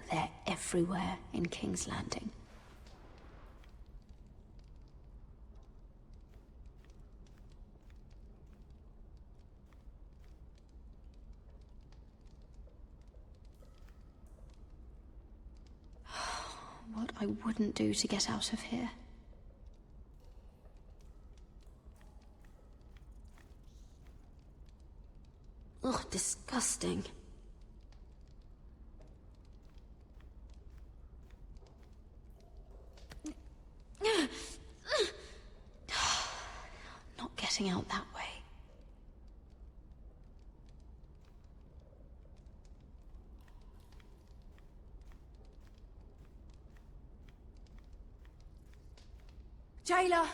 They're everywhere in King's Landing. What I wouldn't do to get out of here. Ugh, disgusting. Not getting out that way. Jailer!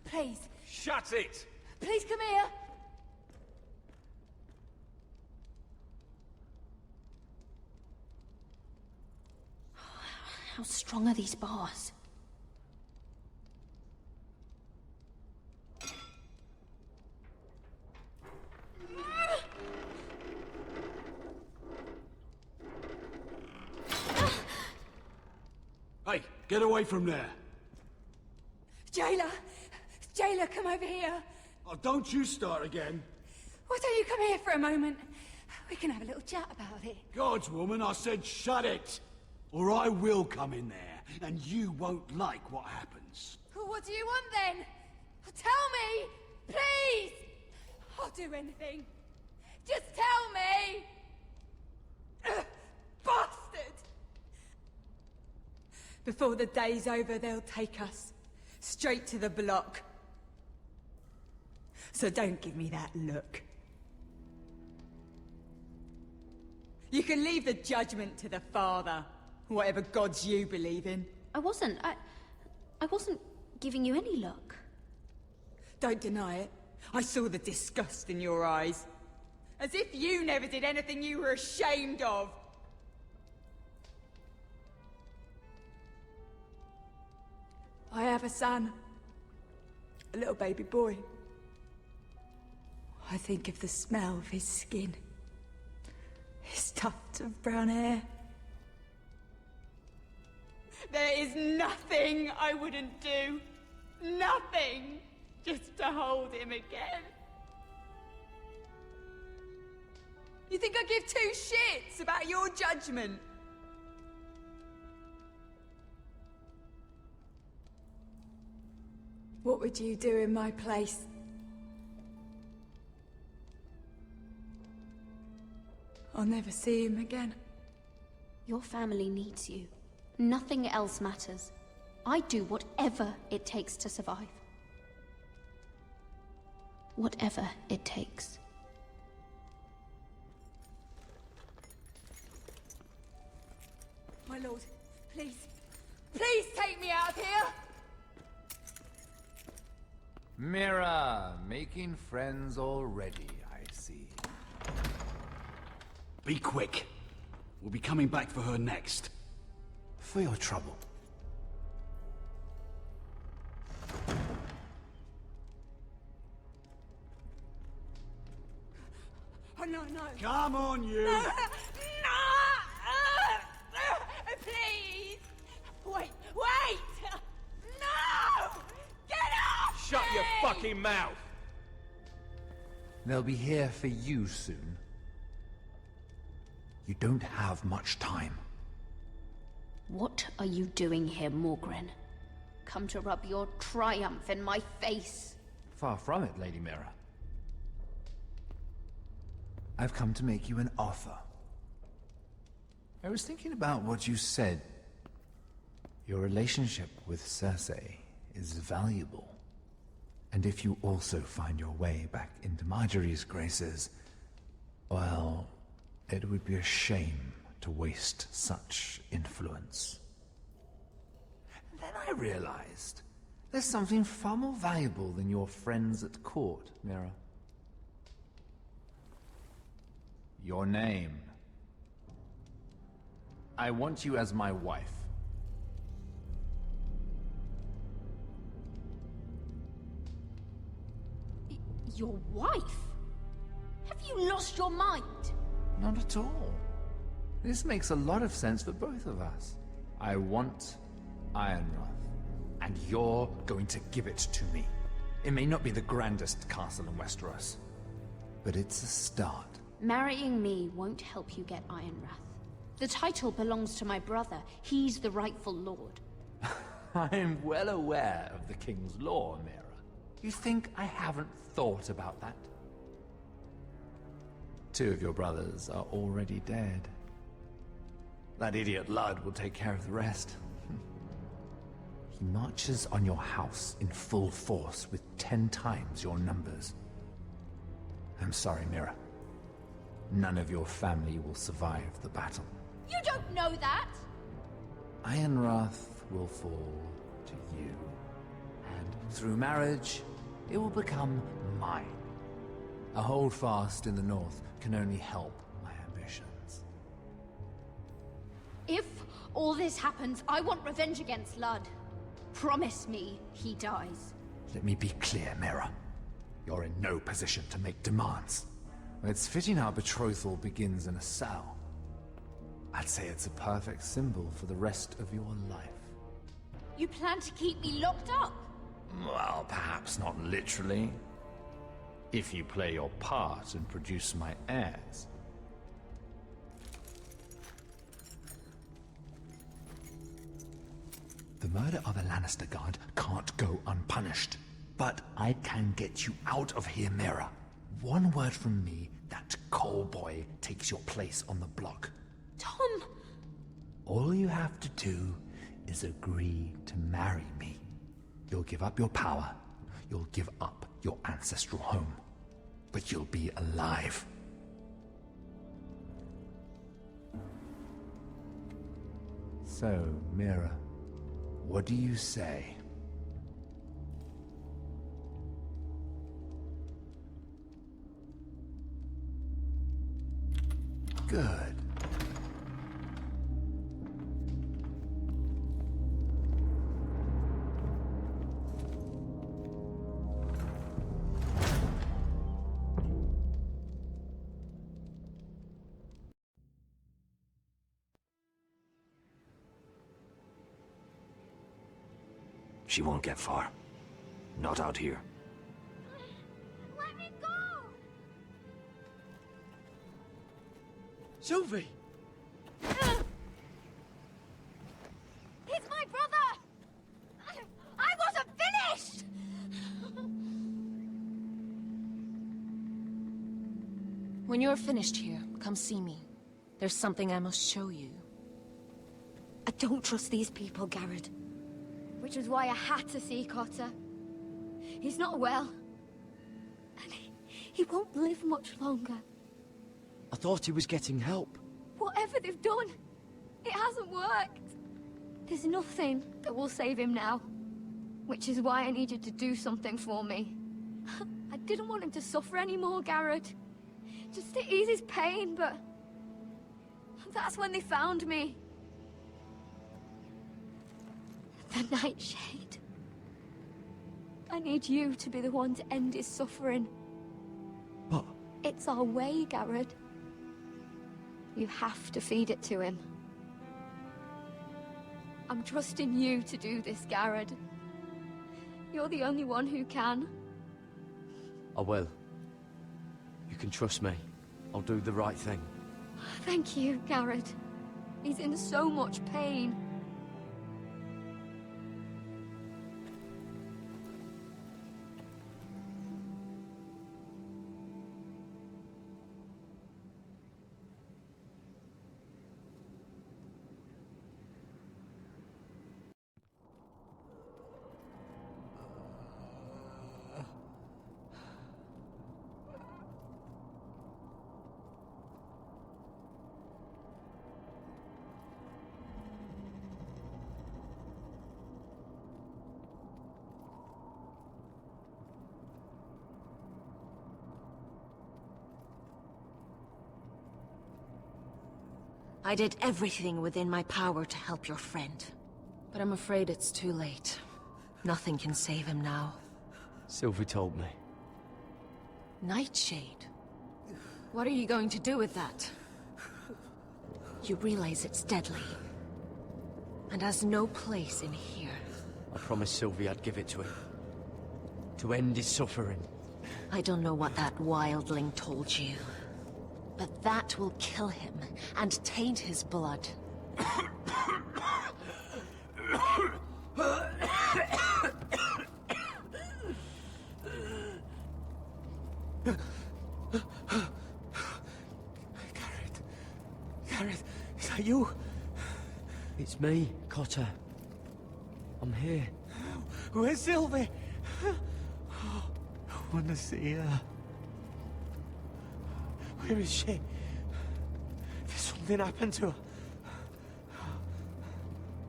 Please. Shut it! Please come here! How strong are these bars? Hey, get away from there! Jailer! Jailer, come over here! Oh, don't you start again! Why don't you come here for a moment? We can have a little chat about it. God's woman, I said shut it! Or I will come in there, and you won't like what happens. Well, what do you want then? Tell me! Please! I'll do anything. Just tell me! Bastard! Before the day's over, they'll take us straight to the block. So don't give me that look. You can leave the judgment to the Father, whatever gods you believe in. I wasn't giving you any look. Don't deny it. I saw the disgust in your eyes. As if you never did anything you were ashamed of. I have a son. A little baby boy. I think of the smell of his skin. His tuft of brown hair. There is nothing I wouldn't do. Nothing. Just to hold him again. You think I give two shits about your judgment? What would you do in my place? I'll never see him again. Your family needs you. Nothing else matters. I'd do whatever it takes to survive. Whatever it takes. My lord, please. Please take me out of here! Mira, making friends already, I see. Be quick. We'll be coming back for her next. For your trouble. Oh, no, no. Come on, you! No! Please! Wait! No! Get off! Shut your fucking mouth! They'll be here for you soon. You don't have much time. What are you doing here, Morgren? Come to rub your triumph in my face? Far from it, Lady Mira. I've come to make you an offer. I was thinking about what you said. Your relationship with Cersei is valuable. And if you also find your way back into Marjorie's graces, well, it would be a shame to waste such influence. And then I realized there's something far more valuable than your friends at court, Mira. Your name. I want you as my wife. Your wife? Have you lost your mind? Not at all. This makes a lot of sense for both of us. I want Ironrath, and you're going to give it to me. It may not be the grandest castle in Westeros, but it's a start. Marrying me won't help you get Ironrath. The title belongs to my brother. He's the rightful lord. I'm well aware of the King's law, Mira. You think I haven't thought about that? 2 of your brothers are already dead. That idiot Ludd will take care of the rest. He marches on your house in full force with 10 times your numbers. I'm sorry, Mira. None of your family will survive the battle. You don't know that! Ironrath will fall to you. And through marriage, it will become mine. A holdfast in the north can only help my ambitions. If all this happens, I want revenge against Ludd. Promise me he dies. Let me be clear, Mira. You're in no position to make demands. It's fitting our betrothal begins in a cell. I'd say it's a perfect symbol for the rest of your life. You plan to keep me locked up? Well, perhaps not literally. If you play your part and produce my heirs. The murder of a Lannister guard can't go unpunished. But I can get you out of here, Mira. One word from me, that coal boy takes your place on the block. Tom! All you have to do is agree to marry me. You'll give up your power. You'll give up your ancestral home. But you'll be alive. So, Mira, what do you say? Good. She won't get far. Not out here. Let me go! Sylvie! He's my brother! I wasn't finished! When you're finished here, come see me. There's something I must show you. I don't trust these people, Garrett. Which is why I had to see Cotter. He's not well. And he won't live much longer. I thought he was getting help. Whatever they've done, it hasn't worked. There's nothing that will save him now. Which is why I needed to do something for me. I didn't want him to suffer anymore, Garrett. Just to ease his pain, but... that's when they found me. The Nightshade. I need you to be the one to end his suffering. But... it's our way, Garrett. You have to feed it to him. I'm trusting you to do this, Garrett. You're the only one who can. I will. You can trust me. I'll do the right thing. Thank you, Garrett. He's in so much pain. I did everything within my power to help your friend. But I'm afraid it's too late. Nothing can save him now. Sylvie told me. Nightshade? What are you going to do with that? You realize it's deadly. And has no place in here. I promised Sylvie I'd give it to him. To end his suffering. I don't know what that wildling told you. But that will kill him and taint his blood. Gareth, is that you? It's me, Cotter. I'm here. Where's Sylvie? I want to see her. Where is she? Did something happen to her?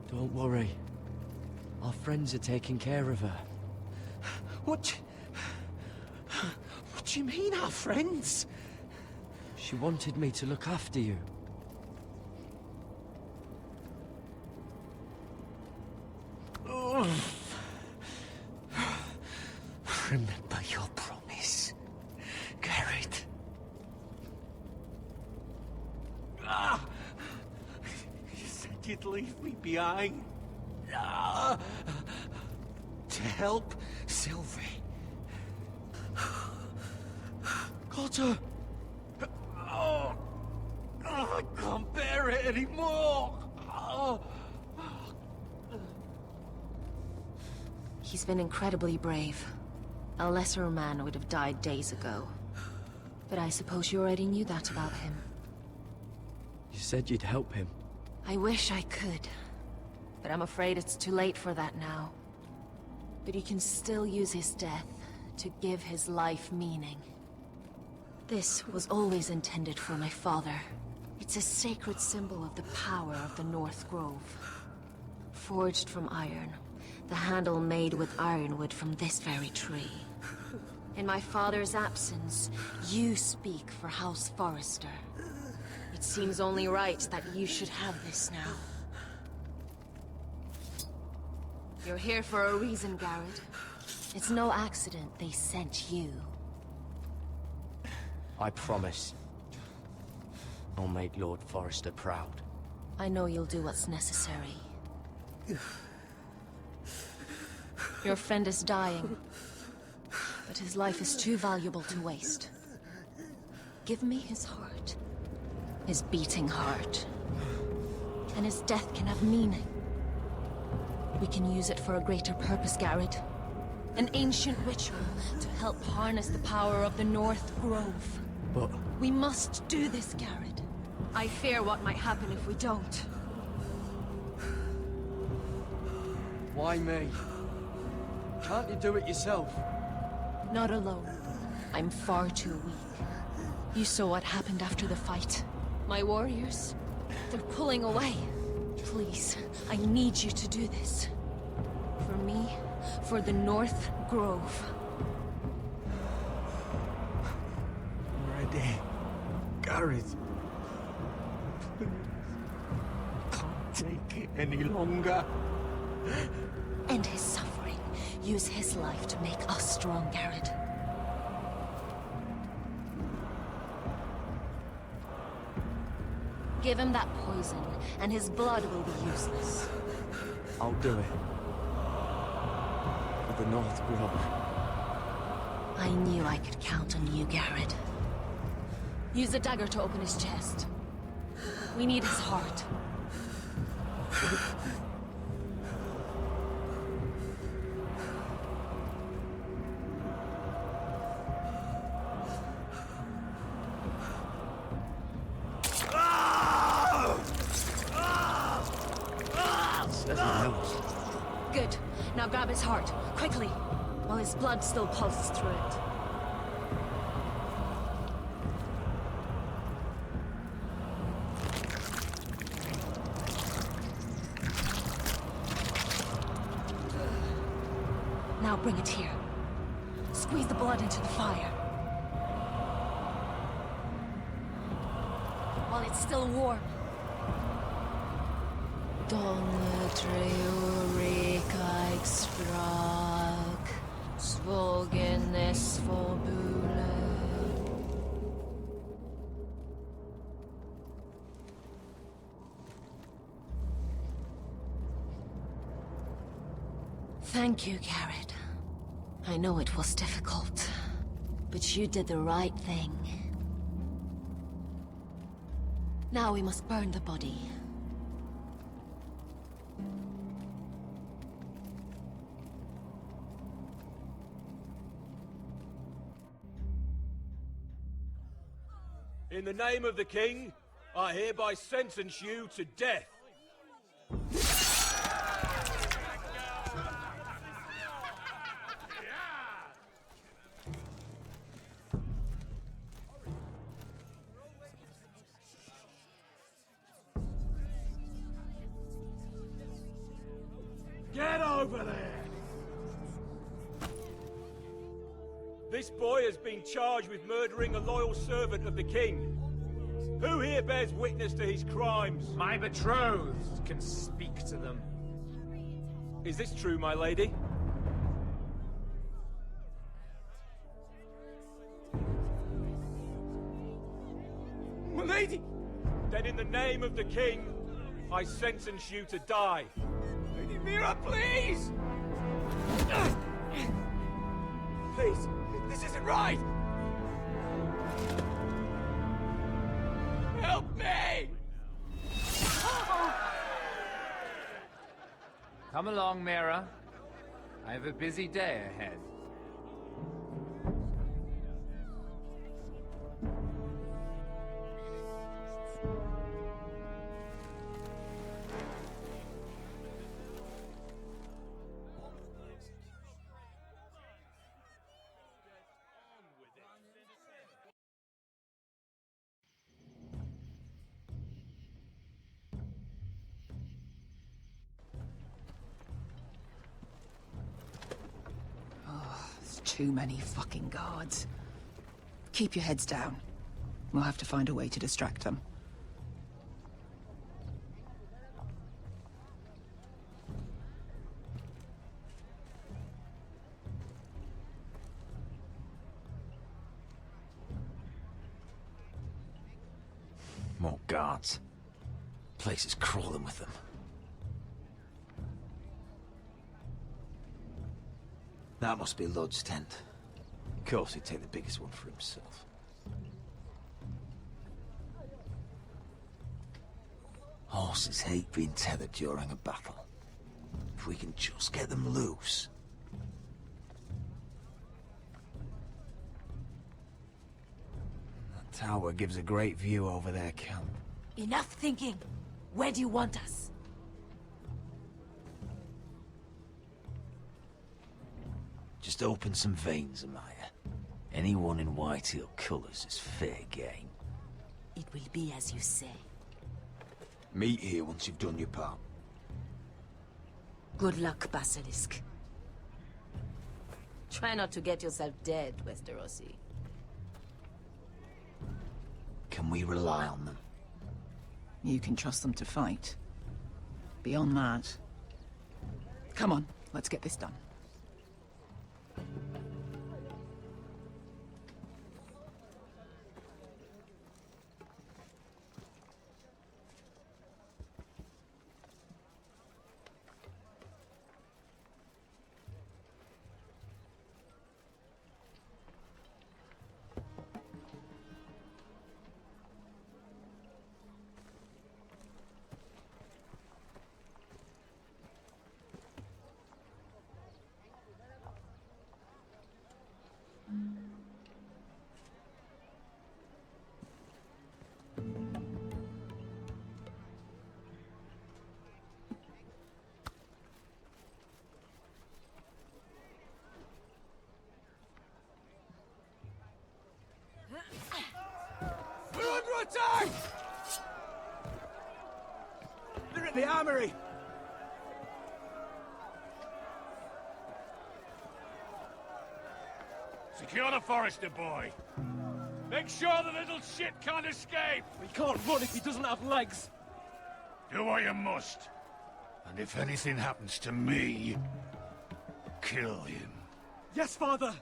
Don't worry. Our friends are taking care of her. What do you mean, our friends? She wanted me to look after you. Remember your promise, Garrett. You said you'd leave me behind. To help Sylvie. Cotter! Oh, I can't bear it anymore! He's been incredibly brave. A lesser man would have died days ago. But I suppose you already knew that about him. You said you'd help him. I wish I could. But I'm afraid it's too late for that now. But you can still use his death to give his life meaning. This was always intended for my father. It's a sacred symbol of the power of the North Grove. Forged from iron, the handle made with ironwood from this very tree. In my father's absence, you speak for House Forrester. It seems only right that you should have this now. You're here for a reason, Garrett. It's no accident they sent you. I promise. I'll make Lord Forrester proud. I know you'll do what's necessary. Your friend is dying, but his life is too valuable to waste. Give me his heart. His beating heart. And his death can have meaning. We can use it for a greater purpose, Garrett. An ancient ritual to help harness the power of the North Grove. But... we must do this, Garrett. I fear what might happen if we don't. Why me? Can't you do it yourself? Not alone. I'm far too weak. You saw what happened after the fight. My warriors, they're pulling away. Please, I need you to do this. For me, for the North Grove. I'm ready. Gareth. I can't take it any longer. End his suffering. Use his life to make us strong, Garrett. Give him that poison, and his blood will be useless. I'll do it. For the North Grove. I knew I could count on you, Garrett. Use the dagger to open his chest. We need his heart. Good. Now grab his heart, quickly, while his blood still pulses through it. Now bring it here. Squeeze the blood into the fire. While it's still warm, Donne treurig sprach, svogen es forbule. Thank you, Garrett. I know it was difficult, but you did the right thing. Now we must burn the body. In the name of the king, I hereby sentence you to death. Get over there! This boy has been charged with murdering a loyal servant of the king. Who here bears witness to his crimes? My betrothed can speak to them. Is this true, my lady? My lady! Then in the name of the king, I sentence you to die. Lady Mira, please! Please, this isn't right! Help me! Come along, Mira. I have a busy day ahead. Too many fucking guards. Keep your heads down. We'll have to find a way to distract them. More guards. Place is crawling with them. That must be Lud's tent. Of course, he'd take the biggest one for himself. Horses hate being tethered during a battle. If we can just get them loose. That tower gives a great view over their camp. Enough thinking. Where do you want us? Just open some veins, Amaya. Anyone in Whitetail colors is fair game. It will be as you say. Meet here once you've done your part. Good luck, Basilisk. Try not to get yourself dead, Westerosi. Can we rely on them? You can trust them to fight. Beyond that... Come on, let's get this done. We're under attack! They're at the armory! Secure the Forester boy. Make sure the little shit can't escape. He can't run if he doesn't have legs. Do what you must. And if anything happens to me, kill him. Yes, Father!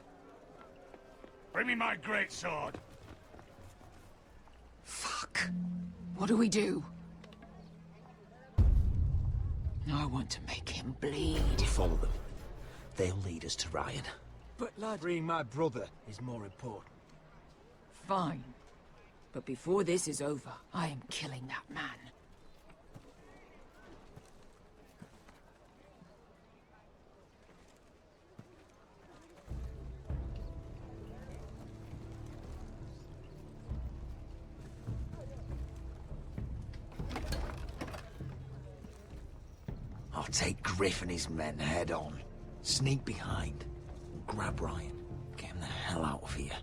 Bring me my greatsword. Fuck. What do we do? I want to make him bleed. Follow them. They'll lead us to Ryan. But lad, freeing my brother is more important. Fine. But before this is over, I am killing that man. I'll take Griff and his men head on. Sneak behind. Grab Ryan. Get him the hell out of here.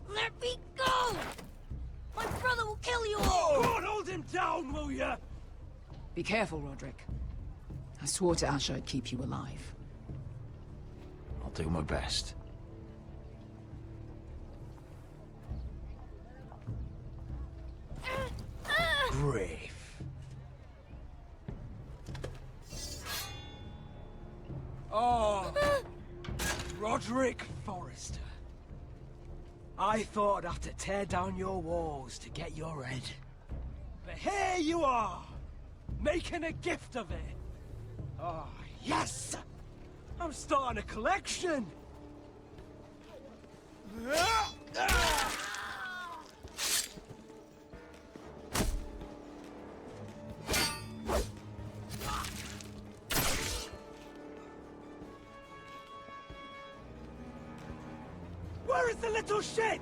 Let me go! My brother will kill you all! Oh, God, hold him down, will ya? Be careful, Roderick. I swore to Asher I'd keep you alive. I'll do my best. Griff. Oh, Roderick Forrester. I thought I'd have to tear down your walls to get your head. But here you are, making a gift of it. Oh, yes! I'm starting a collection! Where is the little shit?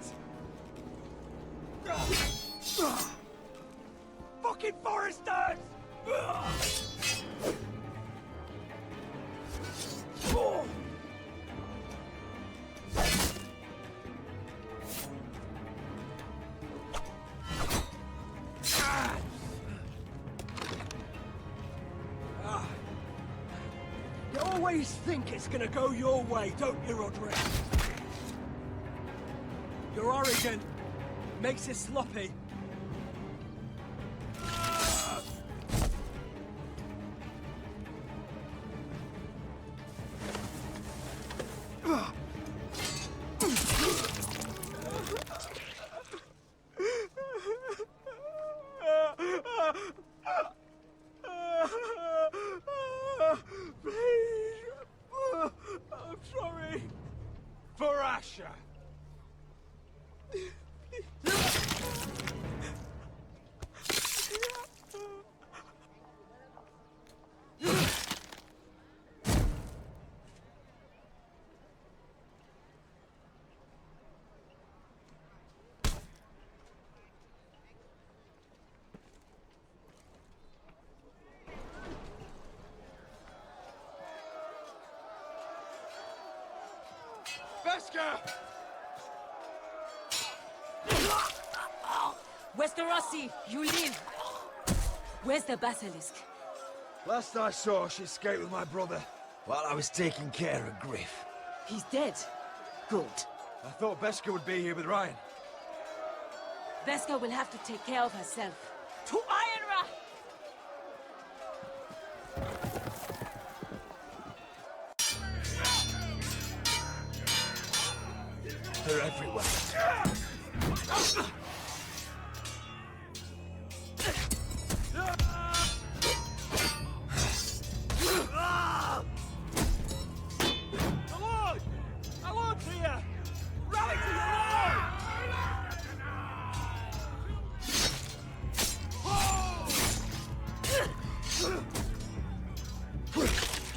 Fucking Foresters! You always think it's gonna go your way, don't you, Roderick? You're arrogant. Makes it sloppy. Please. I'm sorry. For Asher. Veska! Westerosi, you live. Where's the basilisk? Last I saw, she escaped with my brother while I was taking care of Griff. He's dead. Good. I thought Veska would be here with Ryan. Veska will have to take care of herself. To Ironra! They're everywhere. Along here! Rally to your own!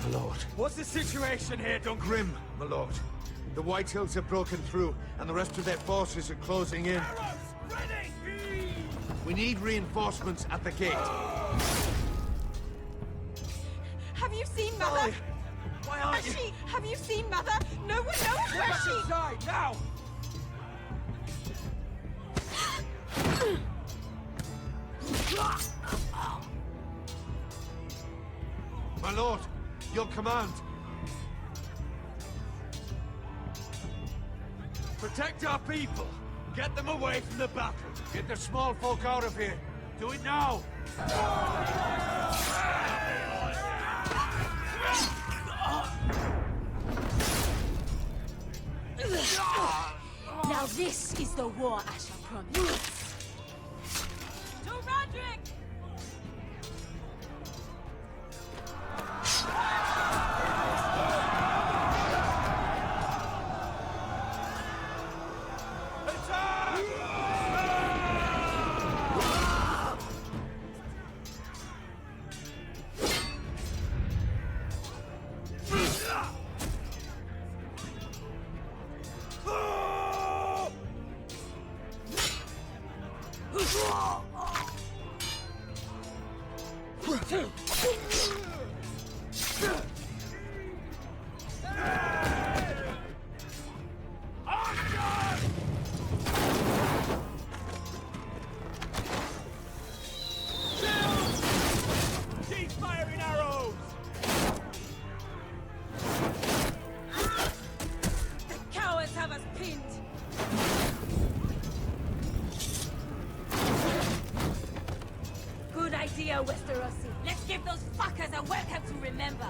My lord. What's the situation here, Duncan? Grim, my lord. The Whitehills have broken through, and the rest of their forces are closing in. We need reinforcements at the gate. Have you seen Mother? Why aren't you? She? Have you seen Mother? No one knows where Back she... inside, now! My lord, your command. Protect our people. Get them away from the battle. Get the small folk out of here. Do it now. Now this is the war Asher promised. To Roderick! Keep firing arrows! The cowards have us pinned! Good idea, Westerosi. Let's give those fuckers a welcome to remember.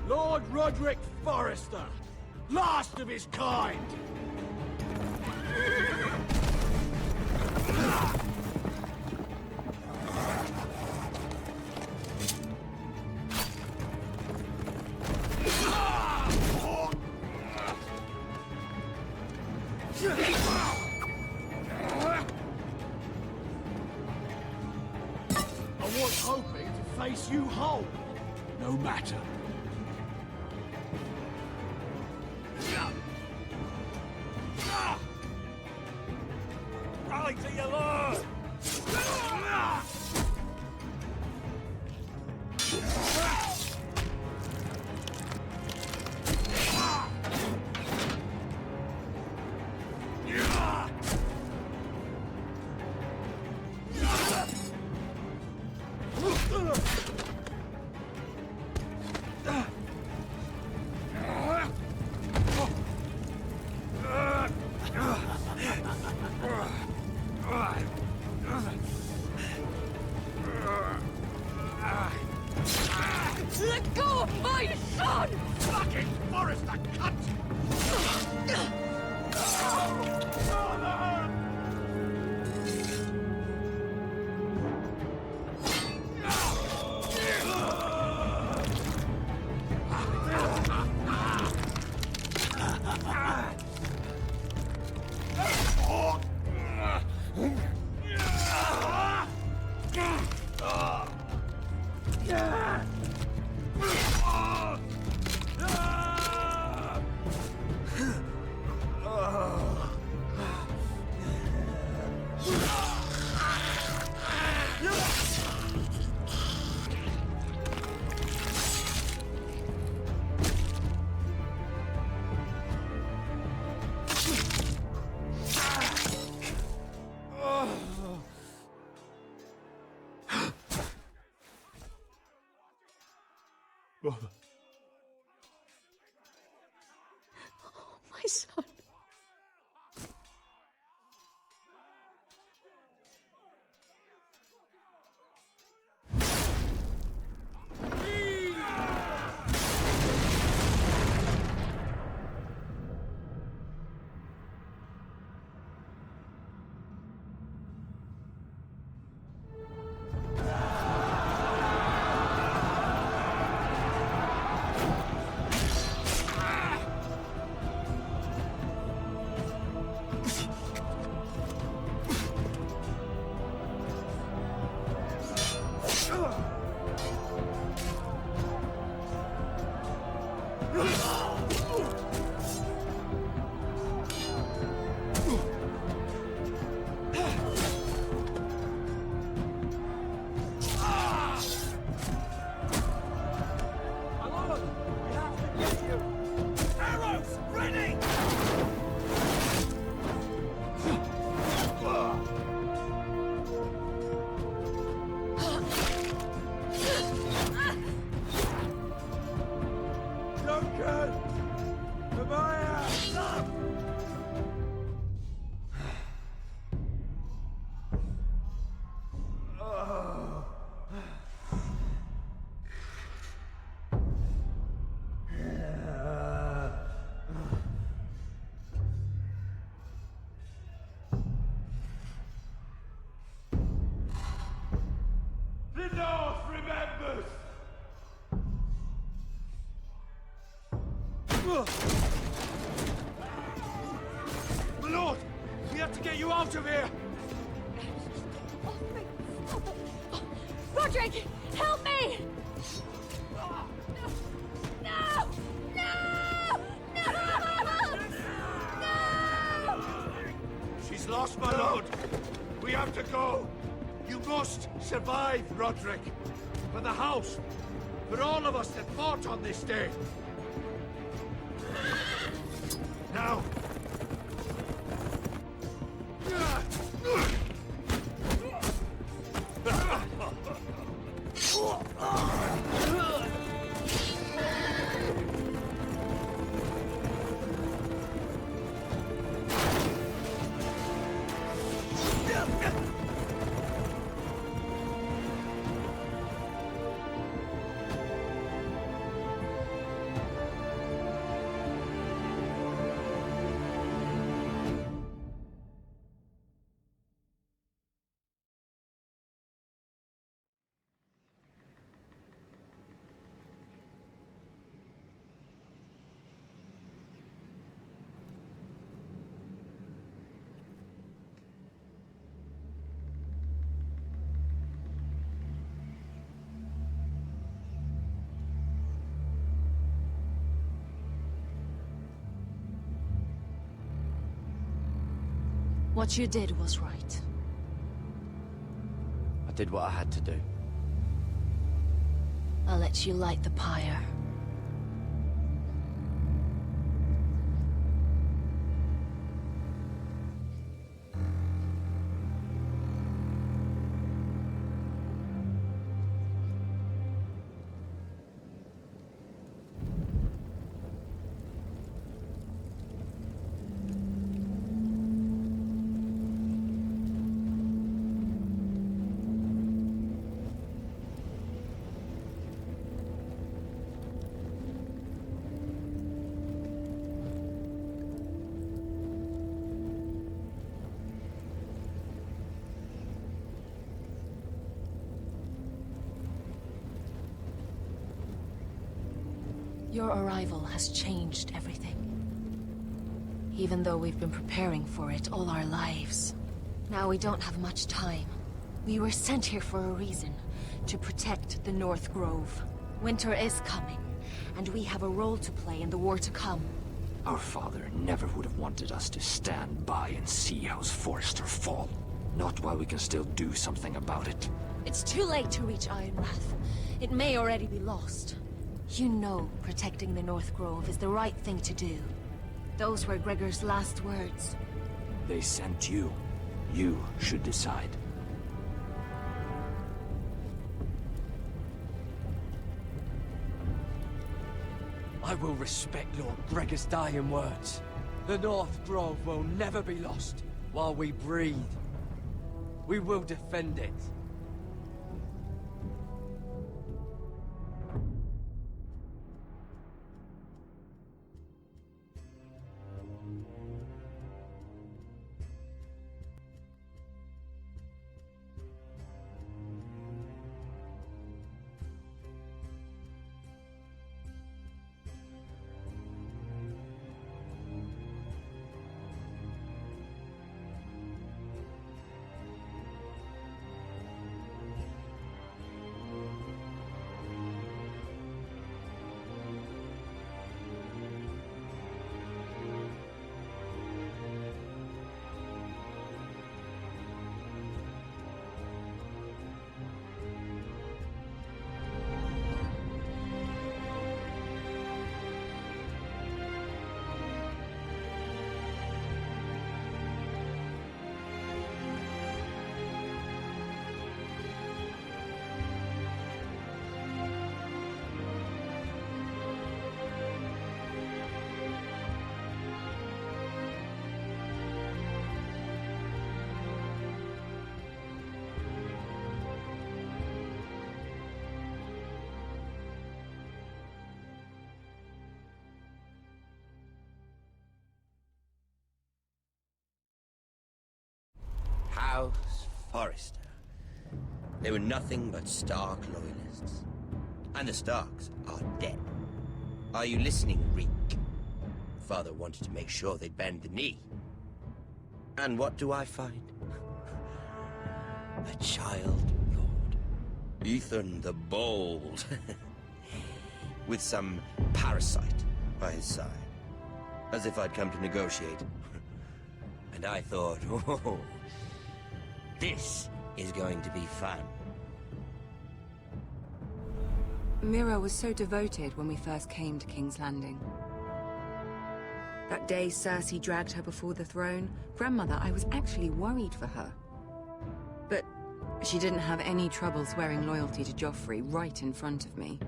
Lord Roderick Forrester, last of his kind! I was hoping to face you whole. No matter. Rally to your lord! Let go of my son! Fucking Forrester cunt! My son. members! My lord! We have to get you out of here! Roderick, help me! No! No! No! No! She's lost, my lord! We have to go! You must survive, Roderick! For the house! For all of us that fought on this day! Now! What you did was right. I did what I had to do. I'll let you light the pyre. Your arrival has changed everything. Even though we've been preparing for it all our lives. Now we don't have much time. We were sent here for a reason. To protect the North Grove. Winter is coming, and we have a role to play in the war to come. Our father never would have wanted us to stand by and see House Forrester fall. Not while we can still do something about it. It's too late to reach Ironrath. It may already be lost. You know protecting the North Grove is the right thing to do. Those were Gregor's last words. They sent you. You should decide. I will respect Lord Gregor's dying words. The North Grove will never be lost while we breathe. We will defend it. House Forrester. They were nothing but Stark loyalists. And the Starks are dead. Are you listening, Reek? Father wanted to make sure they'd bend the knee. And what do I find? A child lord. Ethan the Bold. With some parasite by his side. As if I'd come to negotiate. And I thought, oh, this is going to be fun. Mira was so devoted when we first came to King's Landing. That day Cersei dragged her before the throne, Grandmother, I was actually worried for her. But she didn't have any trouble swearing loyalty to Joffrey right in front of me.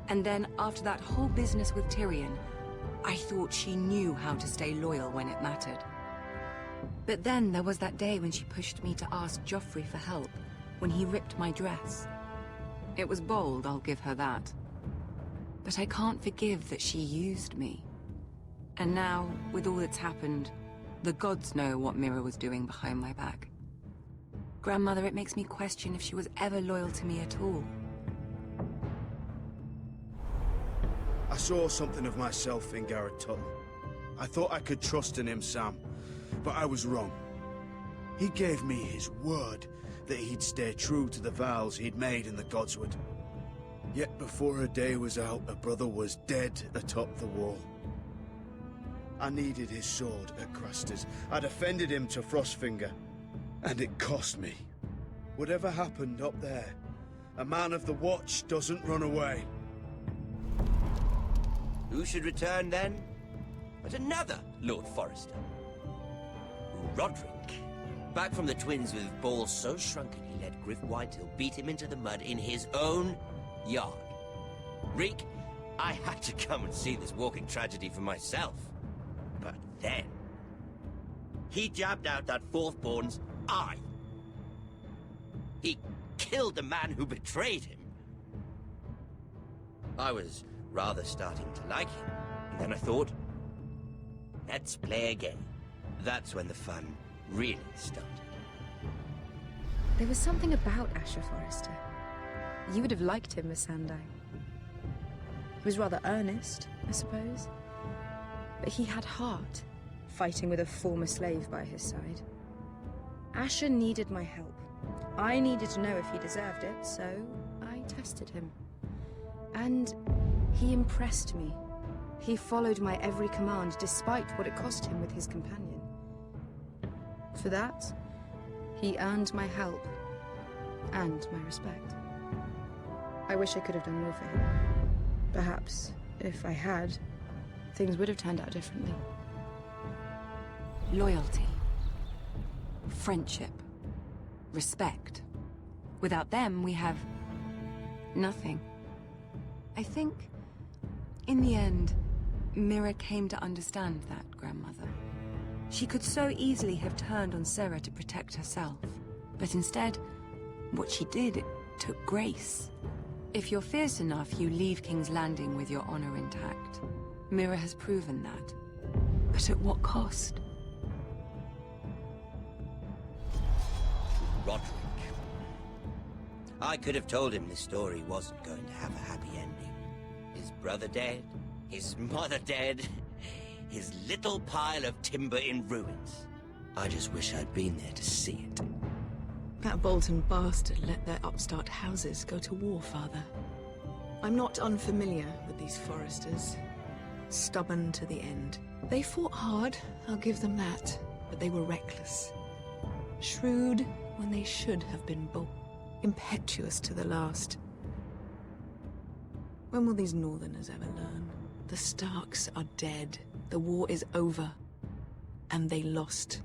And then, after that whole business with Tyrion, I thought she knew how to stay loyal when it mattered. But then there was that day when she pushed me to ask Joffrey for help, when he ripped my dress. It was bold, I'll give her that. But I can't forgive that she used me. And now, with all that's happened, the gods know what Mira was doing behind my back. Grandmother, it makes me question if she was ever loyal to me at all. I saw something of myself in Garrett Tuttle. I thought I could trust in him, Sam, but I was wrong. He gave me his word that he'd stay true to the vows he'd made in the Godswood. Yet before a day was out, a brother was dead atop the wall. I needed his sword at Craster's. I defended him to Frostfinger, and it cost me. Whatever happened up there, a man of the Watch doesn't run away. Who should return then? But another Lord Forrester. Roderick. Back from the Twins with balls so shrunken he let Griff Whitetail beat him into the mud in his own yard. Reek, I had to come and see this walking tragedy for myself. But then, he jabbed out that fourth-born's eye. He killed the man who betrayed him. I was rather starting to like him, and then I thought, let's play a game. That's when the fun really started. There was something about Asher Forrester. You would have liked him, Miss Sandai. He was rather earnest, I suppose. But he had heart, fighting with a former slave by his side. Asher needed my help. I needed to know if he deserved it, so I tested him. And he impressed me. He followed my every command, despite what it cost him with his companion. For that, he earned my help and my respect. I wish I could have done more for him. Perhaps, if I had, things would have turned out differently. Loyalty. Friendship. Respect. Without them, we have nothing. I think, in the end, Mira came to understand that, Grandmother. She could so easily have turned on Sarah to protect herself. But instead, what she did, it took grace. If you're fierce enough, you leave King's Landing with your honor intact. Mira has proven that. But at what cost? Roderick. I could have told him this story wasn't going to have a happy ending. His brother dead, his mother dead, his little pile of timber in ruins. I just wish I'd been there to see it. That Bolton bastard let their upstart houses go to war, Father. I'm not unfamiliar with these Forresters. Stubborn to the end. They fought hard, I'll give them that, but they were reckless. Shrewd when they should have been bold. Impetuous to the last. When will these Northerners ever learn? The Starks are dead. The war is over. And they lost.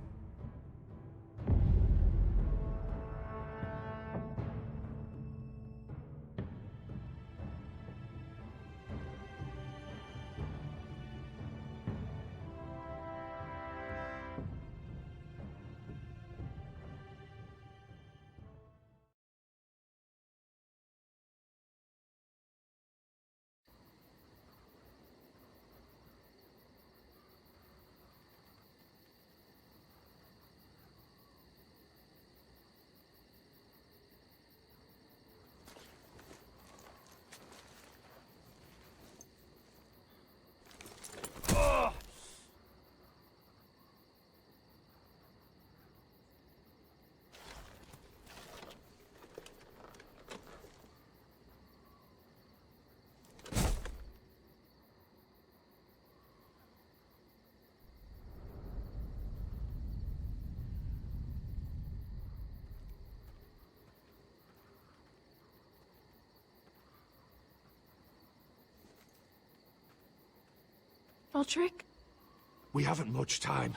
Roderick? We haven't much time.